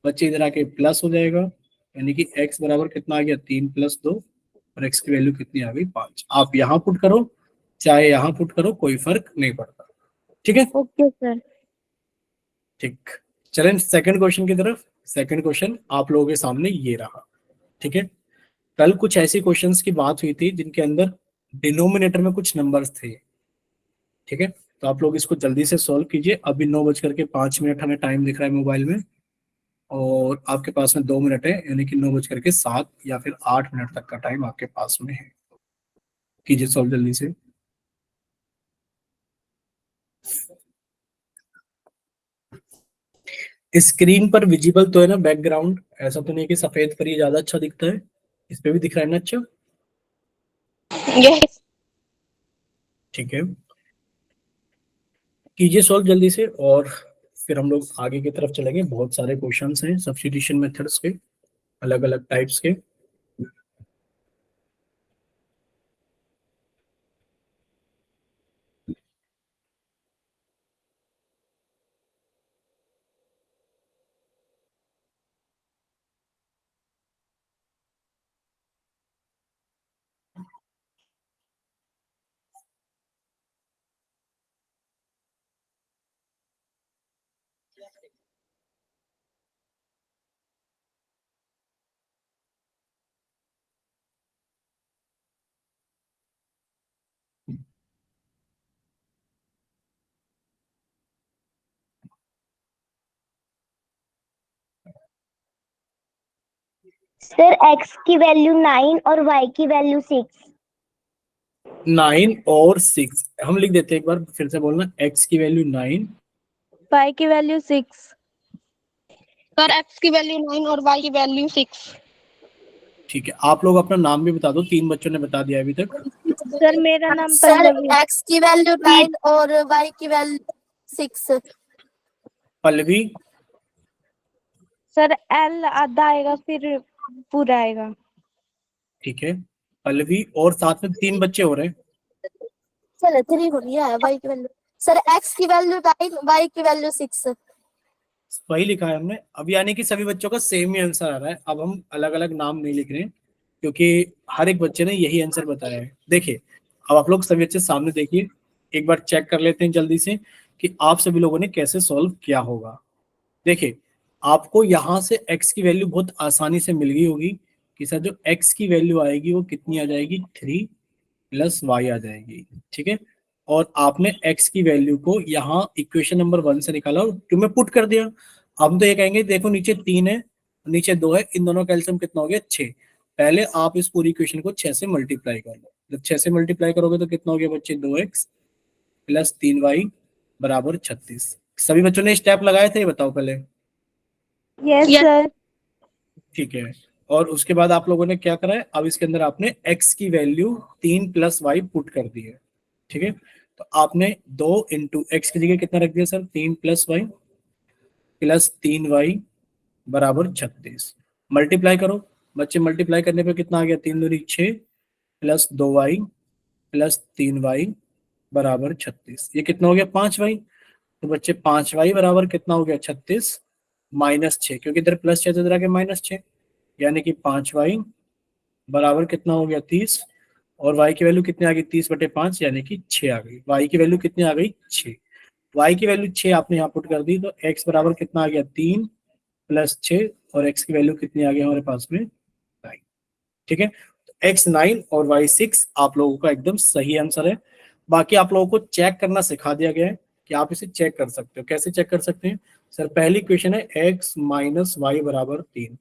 बच्चे इधर आके प्लस हो जाएगा, यानी कि x बराबर कितना आ गया 3 + 2, और x की वैल्यू कितनी आ गई 5। आप यहाँ पुट करो चाहे यहाँ पुट करो, कोई फर्क नहीं पड़ता। ठीक है, ओके सर। ठीक। चलें सेकंड क्वेश्चन की तरफ। सेकंड क्वेश्चन आप लोगों के सामने ये रहा। ठीक है, कल कुछ ऐसी क्वेश्चंस की बात हुई थी जिनके अंदर डिनोमिनेटर में कुछ नंबर्स थे। ठीक है, तो आप लोग इसको जल्दी से सॉल्व कीजिए। अभी 9:05 हमें टाइम दिख रहा है मोबाइल में, और आपके पास में 2 मिनट है, यानी कि 9:07 या फिर 8 मिनट तक का टाइम आपके पास में है। कीजिए सॉल्व जल्दी से। स्क्रीन पर विजिबल तो है ना बैकग्राउंड, ऐसा तो नहीं कि सफेद पर ही ज्यादा अच्छा दिखता है, इस पे भी दिख रहा है ना अच्छा। यस। ठीक है, कीजिए सॉल्व जल्दी से, और फिर हम लोग आगे की तरफ चलेंगे। बहुत सारे क्वेश्चंस हैं सब्स्टिट्यूशन मेथड्स के, अलग अलग टाइप्स के। सर x की वैल्यू 9 और y की वैल्यू 6। 9 और 6 हम लिख देते हैं, एक बार फिर से बोलना, x की वैल्यू 9, y की वैल्यू 6। सर x की वैल्यू 9 और y की वैल्यू 6। ठीक है। आप लोग अपना नाम भी बता दो, 3 बच्चों ने बता दिया अभी तक। सर मेरा नाम सर पल्लवी। x की वैल्यू 9 और y की वैल्यू 6। पल्लवी, सर L आधा आएगा फिर पूरा आएगा। ठीक है। पल्लवी और साथ में 3 बच्चे हो रहे हैं। सर 3 हो गया है, y की वैल्यू सर x की वैल्यू 9 y की वैल्यू 6। वही लिखा है हमने अब, यानी कि सभी बच्चों का सेम ही आंसर आ रहा है। अब हम अलग अलग नाम नहीं लिख रहे हैं, क्योंकि हर एक बच्चे ने यही आंसर बताया है। देखिए, अब आप लोग सभी बच्चे सामने देखिए, एक बार चेक कर लेते हैं जल्दी से कि आप सभी लोगों ने कैसे सॉल्व किया होगा। देखिए, आपको यहाँ से x की वैल्यू बहुत आसानी से मिल गई होगी कि सर जो x की वैल्यू आएगी वो कितनी आ जाएगी, 3 प्लस वाई आ जाएगी। ठीक है। और आपने x की वैल्यू को यहाँ इक्वेशन नंबर 1 से निकाला और 2 में पुट कर दिया। अब हम तो ये कहेंगे, देखो नीचे 3 है, नीचे 2 है, इन दोनों का एलसीएम कितना हो गया, 6। पहले आप इस पूरी इक्वेशन को 6 से मल्टीप्लाई कर लो। जब 6 से मल्टीप्लाई करोगे तो कितना हो गया बच्चे, 2x प्लस 3y बराबर 36। सभी बच्चों ने स्टेप लगाए थे, ये बताओ पहले। Yes Yes. सर। ठीक है। और उसके बाद आप लोगों ने क्या करा है, अब इसके अंदर आपने x की वैल्यू 3 प्लस वाई पुट कर दी है। ठीक है। तो आपने 2 इंटू एक्स की जगह कितना रख दिया sir, 3 plus Y plus 3y बराबर 36। मल्टीप्लाई करो बच्चे, मल्टीप्लाई करने पे कितना आ गया, 3 दूनी 6 प्लस 2y प्लस 3y बराबर 36। ये कितना हो गया, 5y। तो बच्चे 5y बराबर कितना हो गया, 36 माइनस 6, क्योंकि इधर प्लस 6 तो इधर आ गया माइनस 6, यानी कि 5y बराबर कितना हो गया, 30। और y की वैल्यू कितनी आ गई, 30/5, यानी कि 6 आ गई। y की वैल्यू कितनी आ गई, 6। y की वैल्यू 6 आपने यहाँ पुट कर दी, तो x बराबर कितना आ गया, 3 प्लस 6, और x की वैल्यू कितनी आ गई हमारे पास में, 9। ठीक है। तो x 9 और y 6 आप लोगों का एकदम सही आंसर है। बाकी आप लोगों को चेक करना सिखा दिया गया है कि आप इसे चेक कर सकते हो। कैसे चेक कर सकते हैं सर, पहली क्वेश्चन है x माइनस वाई बराबर 3।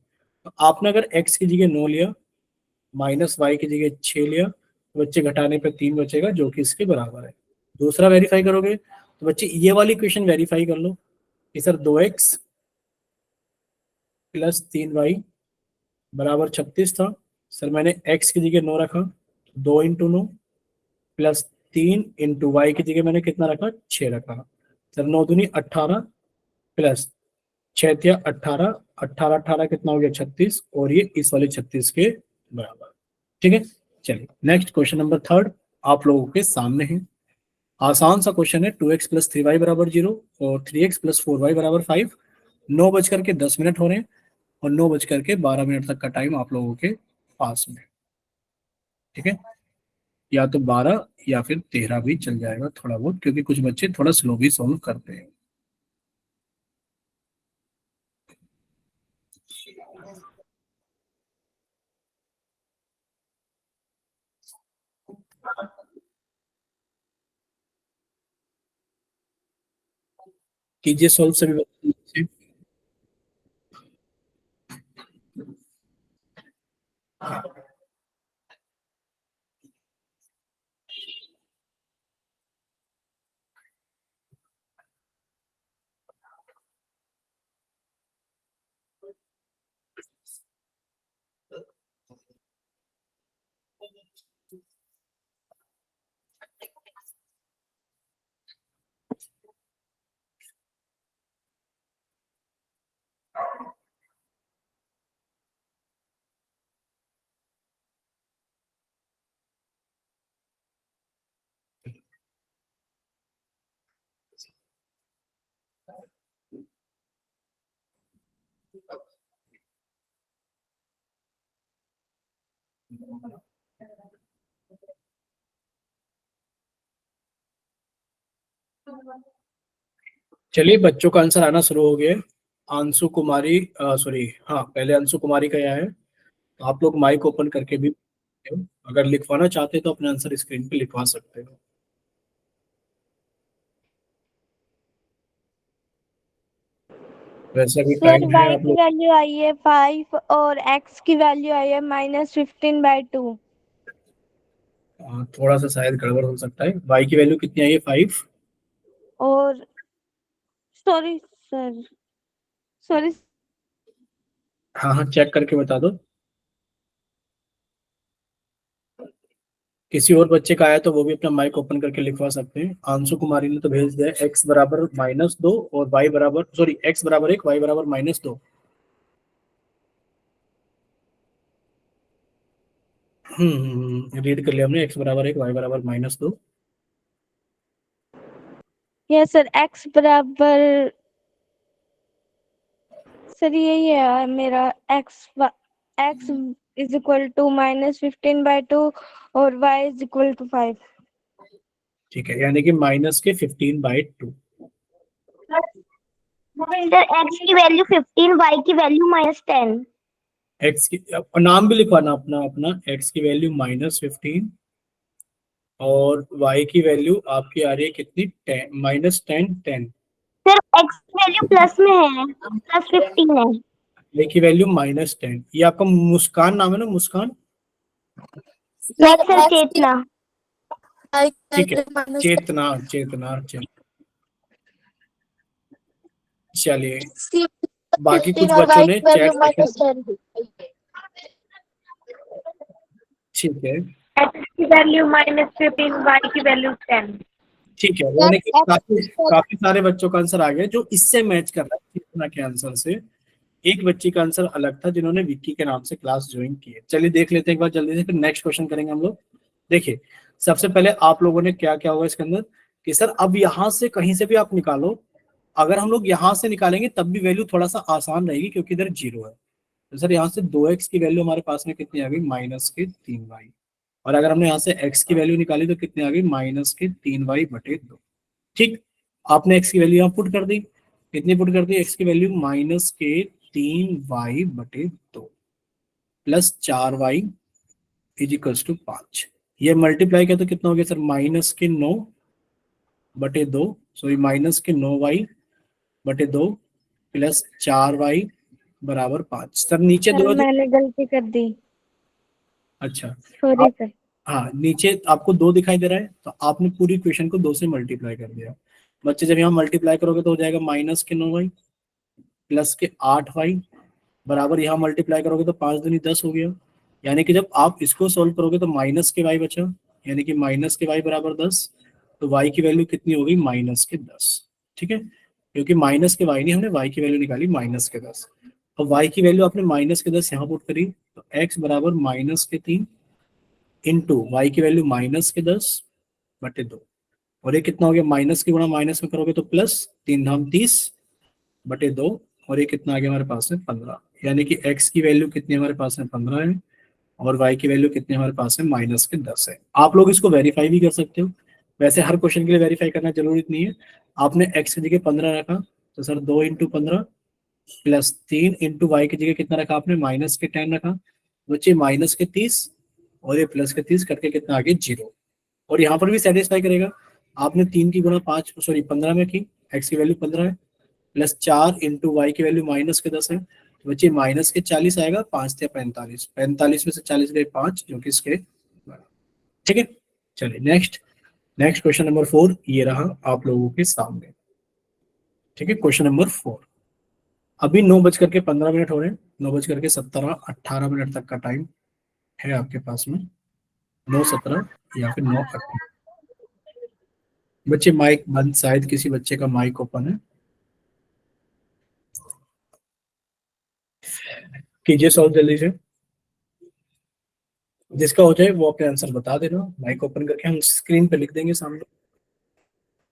तो आपने अगर x की जगह 9 लिया, माइनस वाई की जगह 6 लिया, तो बच्चे घटाने पे 3 बचेगा, जो कि इसके बराबर है। दूसरा वेरीफाई करोगे तो बच्चे ये वाली क्वेश्चन वेरीफाई कर लो कि सर 2x प्लस 3y बराबर 36 था। सर मैंने x की जगह 9 रखा, 2 इंटू 9 प्लस 3 इंटू वाई की जगह मैंने कितना रखा, 6 रखा। सर 9 दूनी 18 प्लस 6 तिया 18, 18 18 कितना हो गया, 36, और ये इस वाले 36 के बराबर। ठीक है। चलिए नेक्स्ट क्वेश्चन नंबर 3 आप लोगों के सामने है। आसान सा क्वेश्चन है, 2x प्लस 3y बराबर 0 और 3x प्लस 4y बराबर 5। 9:10 हो रहे हैं और 9:12 तक का टाइम आप लोगों के पास में। ठीक है। या तो 12 या फिर 13 भी चल जाएगा थोड़ा बहुत, क्योंकि कुछ बच्चे थोड़ा स्लो भी सॉल्व करते हैं। कीजिए सॉल्व सभी बच्चे। चलिए बच्चों का आंसर आना शुरू हो गया है। अंशु कुमारी, सॉरी, हाँ पहले अंशु कुमारी का आया है। तो आप लोग माइक ओपन करके भी अगर लिखवाना चाहते हैं तो अपने आंसर स्क्रीन पे लिखवा सकते हो। वैसे भी सर टाइम है y आप की लोग। वैल्यू आई है 5 और x की वैल्यू आई है -15/2। थोड़ा सा शायद गड़बड़ हो सकता है। y की वैल्यू कितनी आई है 5। और सॉरी सर, सॉरी हाँ हाँ चेक करके बता दो। किसी और बच्चे का आया तो वो भी अपना माइक ओपन करके लिखवा सकते हैं। आंसू कुमारी ने तो भेज दिया x बराबर -2 और y बराबर x बराबर 1 y बराबर -2। रीड कर लिया हमने, x बराबर 1 y बराबर -2। यस सर, x बराबर सर यही है मेरा, x इज इक्वल टू -15/2 और y इज इक्वल टू 5। ठीक है, यानी कि -15/2। सर x की वैल्यू 15, y की वैल्यू -10। x की नाम भी लिखवाना अपना अपना, x की वैल्यू -15 और y की वैल्यू आपकी आ रही है कितनी, -10 10। सर x की वैल्यू प्लस में है, +15 है। y की वैल्यू -10। ये आपका मुस्कान नाम है ना, मुस्कान? सर चेतना। ठीक है, चेतना चेतना चेतना। चलिए, बाकी कुछ बच्चों ने चैट सेक्शन, ठीक है x की वैल्यू -15, y की वैल्यू 10। ठीक है, यानी कि काफी सारे बच्चों का आंसर आ गया जो इससे मैच कर रहा है चेतना के आंसर से। एक बच्ची का आंसर अलग था जिन्होंने विक्की के नाम से क्लास ज्वाइन की है। चलिए देख लेते हैं एक बार जल्दी से, फिर नेक्स्ट क्वेश्चन करेंगे हम लोग। देखिए, सबसे पहले आप लोगों ने क्या क्या होगा इसके अंदर कि सर अब यहां से कहीं से भी आप निकालो, अगर हम लोग यहां से निकालेंगे तब भी वैल्यू थोड़ा सा आसान रहेगी क्योंकि इधर 0 है। तो सर यहाँ से 2x की वैल्यू हमारे पास में कितनी आ गई, -3y। और अगर हमने यहाँ से x की वैल्यू निकाली तो कितनी आ गई, -3y/2। ठीक, आपने x की वैल्यू यहाँ पुट कर दी, कितनी पुट कर दी, x की value -3y/2 plus 4y equals to 5। ये मल्टीप्लाई किया तो कितना हो गया sir, -9/2, sorry -9y/2 plus 4y बराबर 5। सर नीचे सर दो, मैंने गलती कर दी, अच्छा सॉरी सर। हाँ नीचे आपको 2 दिखाई दे रहा है तो आपने पूरी इक्वेशन को 2 से मल्टीप्लाई कर दिया। बच्चे जब यहाँ मल्टीप्लाई करोगे तो हो जाएगा -9y प्लस के 8y बराबर, यहाँ मल्टीप्लाई करोगे तो 5 दूनी 10 हो गया। यानी कि जब आप इसको सोल्व करोगे तो माइनस के y बचा, यानी कि -y बराबर 10। तो y की वैल्यू कितनी होगी, -10। ठीक है, क्योंकि माइनस के y नहीं, हमने y की वैल्यू निकाली -10। और y की वैल्यू आपने -10 यहाँ पुट करी तो x बराबर -3 इंटू वाई की वैल्यू -10/2। और ये कितना हो गया, माइनस की गुणा माइनस में करोगे तो प्लस, 3 धाम 30/2। और ये कितना आ गया हमारे पास में 15। यानी कि x की वैल्यू कितनी हमारे पास में 15 है और y की वैल्यू कितनी हमारे पास में -10 है। आप लोग इसको वेरीफाई भी कर सकते हो, वैसे हर क्वेश्चन के लिए वेरीफाई करना जरूरी नहीं है। आपने x की जगह 15 रखा तो सर 2 × 15 प्लस 3 × y की जगह कितना रखा आपने, -10 रखा, बच्चे -30 और ये प्लस के 30 करके कितना आ गया 0। और यहाँ पर भी सेटिस्फाई करेगा। आपने 3 की गुणा 15 में की, x की वैल्यू 15 है, प्लस 4 × y की वैल्यू -10 है, तो बच्चे -40 आएगा, 5 × 45, 45 में से 40 गए 5 जो कि इसके, ठीक है। चलिए नेक्स्ट, नेक्स्ट क्वेश्चन नंबर 4 ये रहा आप लोगों के सामने। ठीक है, क्वेश्चन नंबर 4। अभी 9:15 हो रहे हैं, 9:18 तक का टाइम है आपके पास में, 9:17 या फिर 9:18। बच्चे माइक बंद, शायद किसी बच्चे का माइक ओपन है, कीजिए सॉल्व जल्दी से। जिसका हो जाए वो अपने आंसर बता देना, माइक ओपन करके हम स्क्रीन पे लिख देंगे सामने।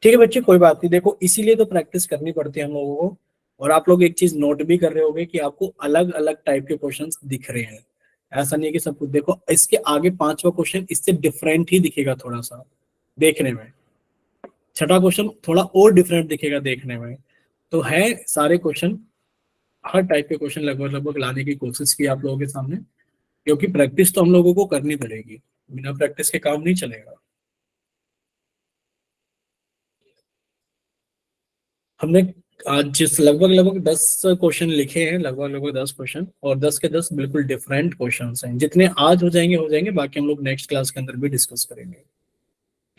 ठीक है बच्चे, कोई बात नहीं, देखो इसीलिए तो प्रैक्टिस करनी पड़ती है हम लोगों को। और आप लोग एक चीज नोट भी कर रहे होगे कि आपको अलग अलग टाइप के क्वेश्चंस दिख रहे हैं, ऐसा नहीं है कि सब कुछ। देखो इसके आगे 5वां क्वेश्चन इससे डिफरेंट ही दिखेगा थोड़ा सा देखने में, 6ठा क्वेश्चन थोड़ा और डिफरेंट दिखेगा देखने में। तो है सारे क्वेश्चन, हर टाइप के क्वेश्चन लगभग लगभग लाने की कोशिश की आप लोगों के सामने, क्योंकि प्रैक्टिस तो हम लोगों को करनी पड़ेगी, बिना प्रैक्टिस के काम नहीं चलेगा। हमने आज जिस लगभग लगभग 10 क्वेश्चन लिखे हैं, लगभग लगभग 10 क्वेश्चन, और 10 के 10 बिल्कुल डिफरेंट क्वेश्चन हैं। जितने आज हो जाएंगे, बाकी हम लोग नेक्स्ट क्लास के अंदर भी डिस्कस करेंगे,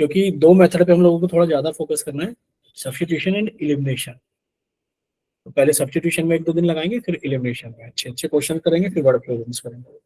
क्योंकि दो मेथड पे हम लोगों को थोड़ा ज्यादा फोकस करना है, सब्स्टिट्यूशन एंड एलिमिनेशन। तो पहले सब्स्टिट्यूशन में 1-2 दिन लगाएंगे, फिर एलिमिनेशन में अच्छे अच्छे क्वेश्चन करेंगे, फिर वर्ड प्रॉब्लम्स करेंगे।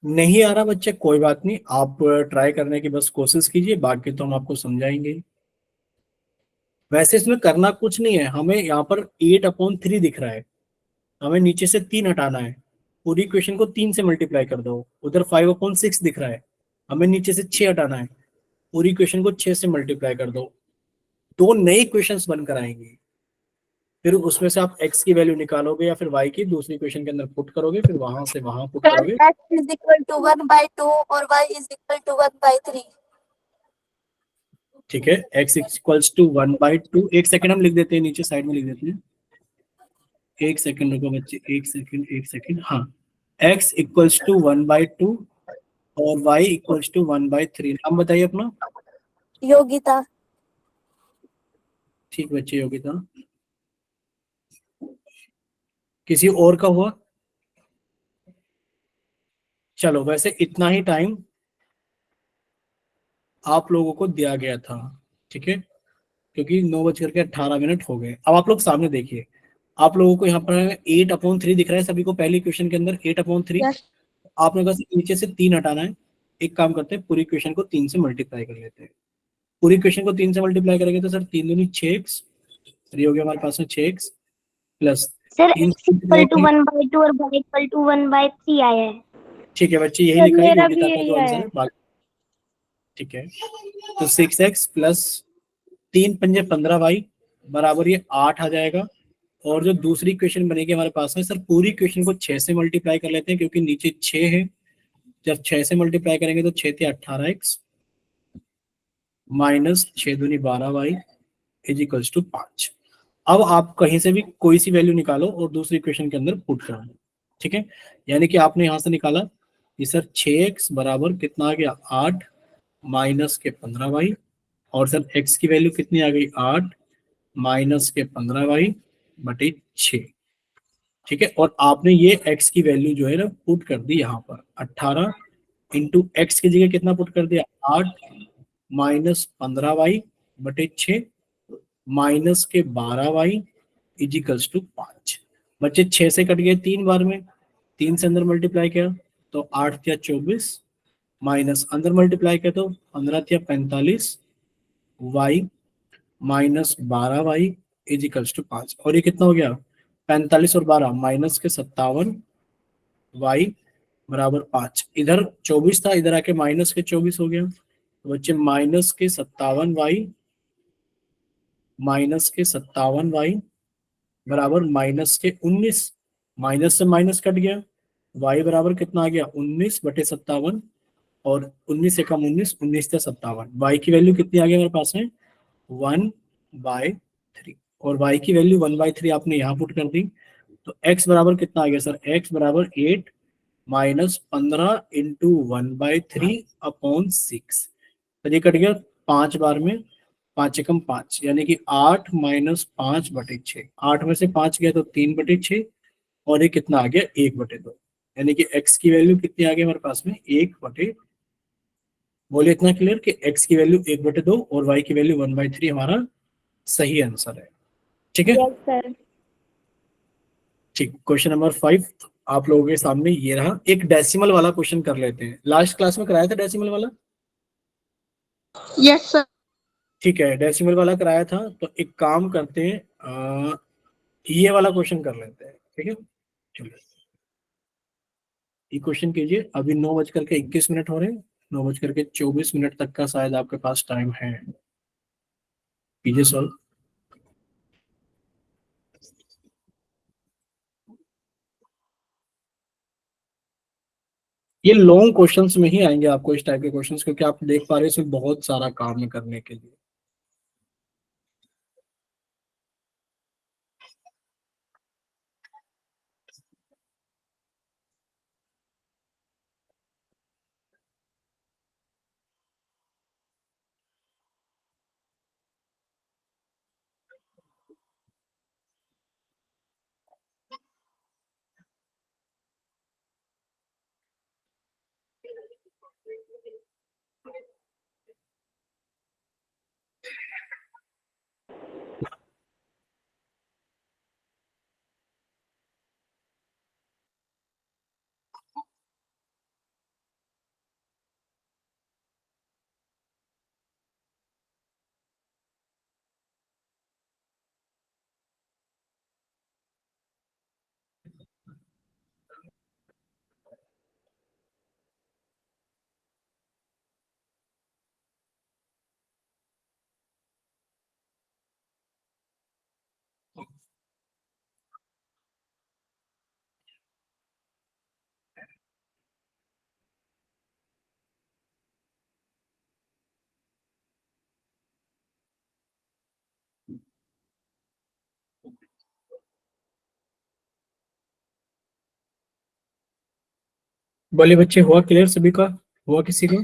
नहीं आ रहा बच्चे, कोई बात नहीं, आप ट्राई करने की बस कोशिश कीजिए, बाकी तो हम आपको समझाएंगे। वैसे इसमें करना कुछ नहीं है, हमें यहाँ पर 8/3 दिख रहा है, हमें नीचे से 3 हटाना है। पूरी इक्वेशन को 3 से मल्टीप्लाई कर दो। उधर 5/6 दिख रहा है, हमें नीचे से 6 हटाना है। पूरी इक्वेशन को 6 से मल्टीप्लाई कर दो। 2 नई इक्वेशंस बनकर आएंगी, फिर उसमें से आप x की वैल्यू निकालोगे या फिर y की दूसरी इक्वेशन के अंदर पुट करोगे, फिर वहां से वहां पुट सर करोगे। x इज इक्वल टू 1/2 और y इज इक्वल टू 1/3। ठीक है, x इक्वल्स टू 1/2। एक सेकंड हम लिख देते हैं, नीचे साइड में लिख देते हैं। एक सेकंड रुको बच्चे, एक सेकंड। हाँ, x इक्वल्स टू 1/2 और y इक्वल्स टू 1/3। नाम बताइए अपना। योगिता। ठीक बच्चे, योगिता। किसी और का हुआ? चलो, वैसे इतना ही टाइम आप लोगों को दिया गया था, ठीक है, क्योंकि 9:18 हो गए। अब आप लोग सामने देखिए, आप लोगों को यहाँ पर 8/3 दिख रहा है सभी को, पहली क्वेश्चन के अंदर 8/3। यस आपने बस नीचे से 3 हटाना है। एक काम करते हैं, पूरी क्वेश्चन को 3 से मल्टीप्लाई कर लेते हैं। पूरी क्वेश्चन को 3 से मल्टीप्लाई करेंगे तो सर 3 दूनी 6x, ये हो गया हमारे पास में 6x plus sir 3। x equal to 1/2 और y इक्वल टू 1/3 आया है। ठीक है बच्चे, यही सर लिखा है, मेरा भी योग्यता का यही जो आंसर है। है बाकी। ठीक है, तो 6x प्लस 3×5 = 15y बराबर ये 8 आ जाएगा। और जो दूसरी इक्वेशन बनेगी हमारे पास में, सर पूरी इक्वेशन को 6 से मल्टीप्लाई कर लेते हैं, क्योंकि नीचे 6 है। जब 6 से मल्टीप्लाई करेंगे तो 6×3 = 18x minus 6×2 = 12y is equals to 5। अब आप कहीं से भी कोई सी वैल्यू निकालो और दूसरी इक्वेशन के अंदर पुट कर दो। ठीक है, यानी कि आपने यहां से निकाला कि सर 6x बराबर कितना आ गया, 8 माइनस के 15y। और सर x की वैल्यू कितनी आ गई, 8 माइनस के 15y बटे 6। ठीक है, और आपने ये x की वैल्यू जो है ना पुट कर दी यहाँ पर। 18 इंटू एक्स की जगह कितना पुट कर दिया, 8 माइनस 15y बटे 6 माइनस के 12y इजिकल्स टू 5। बच्चे 6 से कट गए 3 बार में, 3 से अंदर मल्टीप्लाई किया तो 8 या 24 माइनस अंदर मल्टीप्लाई किया तो 15 या 45 y माइनस 12y इजिकल्स टू 5। और ये कितना हो गया, 45 और 12 माइनस के 57 y बराबर 5। इधर 24 था, इधर आके माइनस के 24 हो गया। तो बच्चे माइनस के 57 वाई बराबर माइनस के 19। माइनस से माइनस कट गया, y बराबर कितना आ गया, 19/57। और 19 से कम 19, 19 से 57। y की वैल्यू कितनी आ गई हमारे पास में, 1/3। और y की वैल्यू 1/3 आपने यहाँ पुट कर दी, तो x बराबर कितना आ गया सर, x बराबर 8 माइनस 15 इंटू 1/3/6। तो ये कट गया 5 बार में, 5 एकम 5, यानी कि 8 माइनस 5/6। 8 में से 5 गया तो 3/6, और ये कितना आ गया, 1/2। यानी कि x की वैल्यू कितनी आ गई हमारे पास में, 1/। बोलिए इतना क्लियर कि x की वैल्यू 1/2 और y की वैल्यू 1/3 हमारा सही आंसर है। ठीक है, यस सर। ठीक। क्वेश्चन नंबर 5 आप लोगों के सामने ये रहा। एक डेसिमल वाला क्वेश्चन कर लेते हैं, लास्ट क्लास में कराया था डेसिमल वाला। Yes sir. ठीक है, डेसिमल वाला कराया था, तो एक काम करते हैं, ये वाला क्वेश्चन कर लेते हैं। ठीक है, चलिए ये क्वेश्चन कीजिए। अभी 9:21 हो रहे हैं, 9:24 तक का शायद आपके पास टाइम है। कीजिए सॉल्व। ये लॉन्ग क्वेश्चंस में ही आएंगे आपको इस टाइप के क्वेश्चंस, क्योंकि आप देख पा रहे हैं इसमें बहुत सारा काम है करने के लिए। बोलिए बच्चे, हुआ क्लियर सभी का? हुआ किसी को?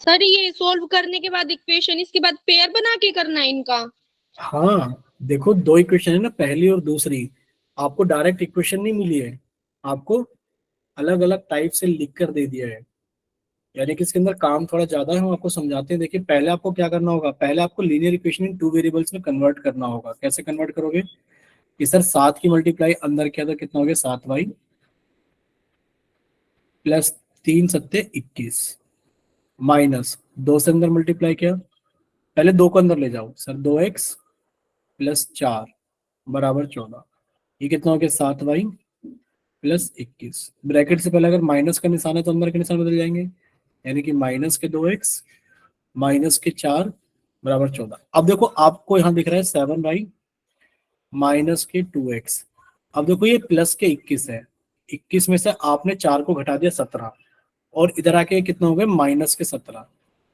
सर ये सोल्व करने के बाद इक्वेशन, इसके बाद पेयर बना के करना है इनका। हाँ देखो, दो इक्वेशन है ना, पहली और दूसरी। आपको डायरेक्ट इक्वेशन नहीं मिली है, आपको अलग अलग टाइप से लिख कर दे दिया है, यानी कि इसके अंदर काम थोड़ा ज्यादा है। हम आपको समझाते हैं। देखिए, पहले आपको क्या करना होगा, पहले आपको linear equation in two variables में कन्वर्ट करना होगा। कैसे कन्वर्ट करोगे कि सर 7 की मल्टीप्लाई अंदर किया तो कितना हो गया, 7y प्लस 3 × 7 = 21 माइनस 2 से अंदर मल्टीप्लाई किया, पहले 2 को अंदर ले जाओ सर, 2x प्लस 4 बराबर 14। ये कितना हो गया, 7y प्लस 21। ब्रैकेट से पहले अगर माइनस का निशान है तो अंदर के निशान बदल जाएंगे, यानी कि माइनस के 2x माइनस के 4 बराबर 14। अब देखो आपको यहाँ दिख रहा है 7y माइनस के 2x। अब देखो ये प्लस के 21 है, 21 में से आपने 4 को घटा दिया 17, और इधर आके कितना हो गया, माइनस के 17,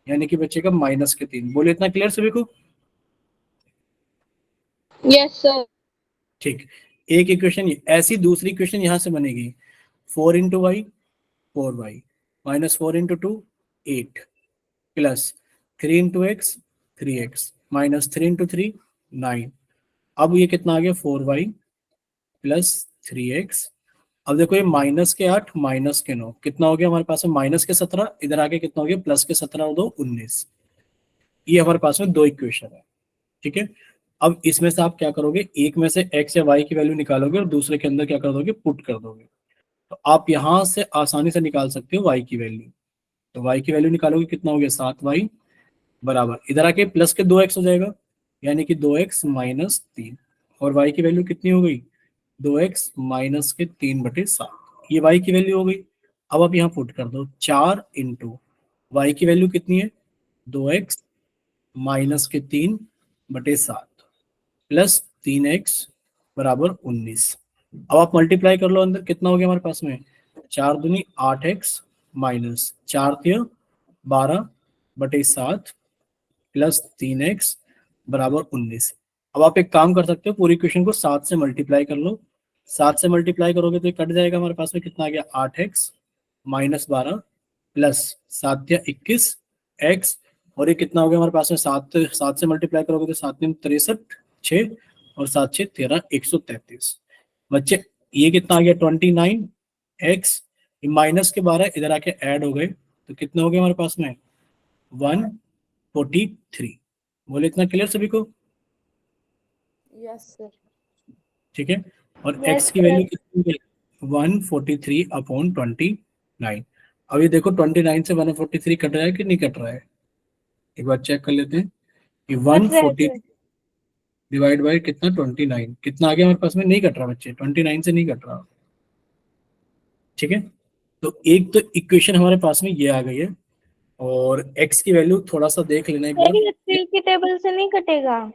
यानी कि बचेगा माइनस के 3। बोले इतना क्लियर सभी को? Yes sir. ठीक, एक इक्वेशन ऐसी, दूसरी इक्वेशन यहां से बनेगी 4 × y 4y minus 4 × 2 8 plus 3 × x 3x minus 3 × 3 9। अब ये कितना आ गया, 4y प्लस 3x। अब देखो ये माइनस के 8 माइनस के 9 कितना हो गया हमारे पास में, माइनस के 17। इधर आके कितना हो गया, प्लस के 17 और 2 19। ये हमारे पास में दो इक्वेशन है, ठीक है। अब इसमें से आप क्या करोगे, एक में से x या y की वैल्यू निकालोगे और दूसरे के अंदर क्या कर दोगे, पुट कर दोगे। तो आप यहां से आसानी से निकाल सकते हो y की वैल्यू। तो y की वैल्यू निकालोगे, कितना हो गया, 7y बराबर, इधर आके प्लस के 2x हो जाएगा, यानी कि 2x माइनस 3। और y की वैल्यू कितनी हो गई, 2x माइनस के 3/7। ये y की वैल्यू हो गई। अब आप यहाँ पुट कर दो, 4 × y की वैल्यू कितनी है, 2x माइनस के 3/7 प्लस 3x बराबर 19। अब आप मल्टीप्लाई कर लो, अंदर कितना हो गया हमारे पास में, 4 दूनी 8x माइनस 4 × 12/7 प्लस 3x बराबर 19। अब आप एक काम कर सकते हो, पूरी इक्वेशन को 7 से मल्टीप्लाई कर लो। 7 से मल्टीप्लाई करोगे तो ये कट जाएगा, हमारे पास में कितना आ गया, 8x माइनस 12 प्लस 7 × 21 x। और ये कितना हो गया हमारे पास में, 7 से मल्टीप्लाई करोगे तो 7 × 3 = 63 6 और 7 × 6 = 13 133। बच्चे ये कितना आ गया, 29x माइनस के 12 इधर आके ऐड हो गए तो कितने हो गए हमारे पास में, 143। बोले इतना क्लियर सभी को? Yes sir. ठीक है। और Yes, x की वैल्यू कितनी है, 143/29। अब ये देखो 29 से 143 कट रहा है कि नहीं कट रहा है, एक बार चेक कर लेते हैं कि 140 डिवाइड बाय कितना, 29 कितना आ गया हमारे पास में, नहीं कट रहा बच्चे, 29 से नहीं कट रहा। ठीक है, तो एक तो इक्वेशन हमारे पास में ये आ गई है। और x की वैल्यू थोड़ा सा देख लेना एक बार। सर ये 3 की टेबल से नहीं कटेगा?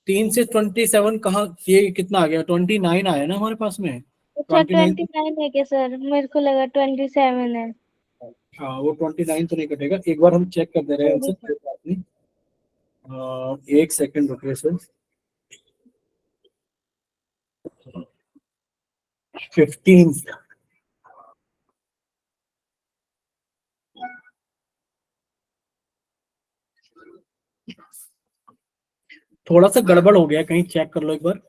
3 से 27 कहाँ, ये कितना आ गया, 29 आया ना हमारे पास में। अच्छा 29, 29 है क्या सर? मेरे को लगा 27 है। हाँ वो 29 तो नहीं कटेगा, एक बार हम चेक कर दे रहे हैं आंसर, कोई बात नहीं। एक सेकंड रुकिए सर। 15 थोड़ा सा गड़बड़ हो गया, कहीं चेक कर लो एक बार,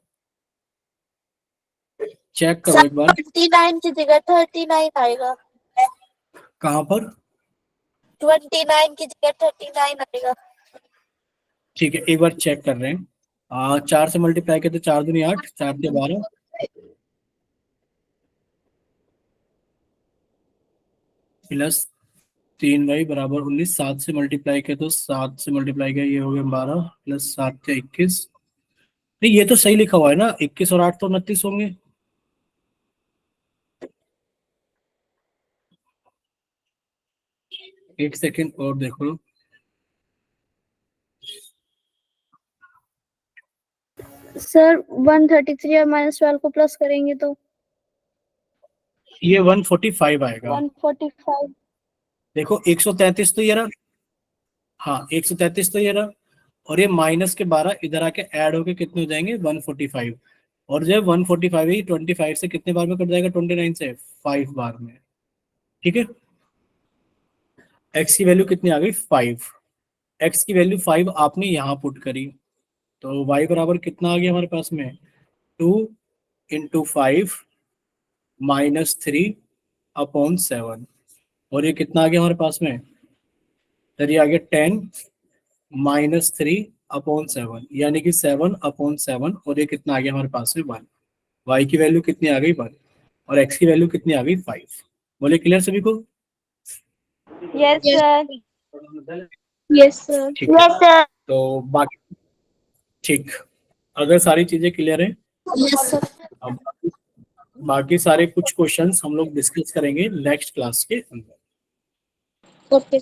चेक करो एक बार। 29 की जगह 39 आएगा। कहाँ पर? 29 की जगह 39 आएगा। ठीक है, एक बार चेक कर रहे हैं। 4 से मल्टीप्लाई करते 4 दूनी 8, 4 से 12, प्लस 3y बराबर 19, 7 से मल्टीप्लाई किया तो 7 से मल्टीप्लाई किया, ये हो गया 12, प्लस 7 के 21। नहीं ये तो सही लिखा हुआ है ना, 21 और 8 तो 29 होंगे। एक सेकंड और देखो। सर 133 और -12 को प्लस करेंगे तो ये 145 आएगा। 145। देखो 133 तो ये रहा, हाँ 133 तो ये रहा, और ये माइनस के 12 इधर आके ऐड होके कितने हो जाएंगे, 145। और जो है 145 है, 25 से कितने बार में कट जाएगा, 29 से 5 बार में। ठीक है, x की वैल्यू कितनी आ गई, 5। x की वैल्यू 5 आपने यहाँ पुट करी, तो y बराबर कितना आ गया हमारे पास में, 2 × 5 -3/7। और ये कितना आ गया हमारे पास में, सर ये आ गया 10 -3/7, यानी कि 7/7। और ये कितना आ गया हमारे पास में 1। y की वैल्यू कितनी आ गई 1, और x की वैल्यू कितनी आ गई 5। बोले क्लियर सभी को? Yes Yes. Sir. Yes sir. ठीक है, तो बाकी ठीक, अगर सारी चीजें क्लियर है, यस सर। अब बाकी सारे कुछ क्वेश्चंस हम लोग डिस्कस करेंगे नेक्स्ट क्लास के अंदर। ओके।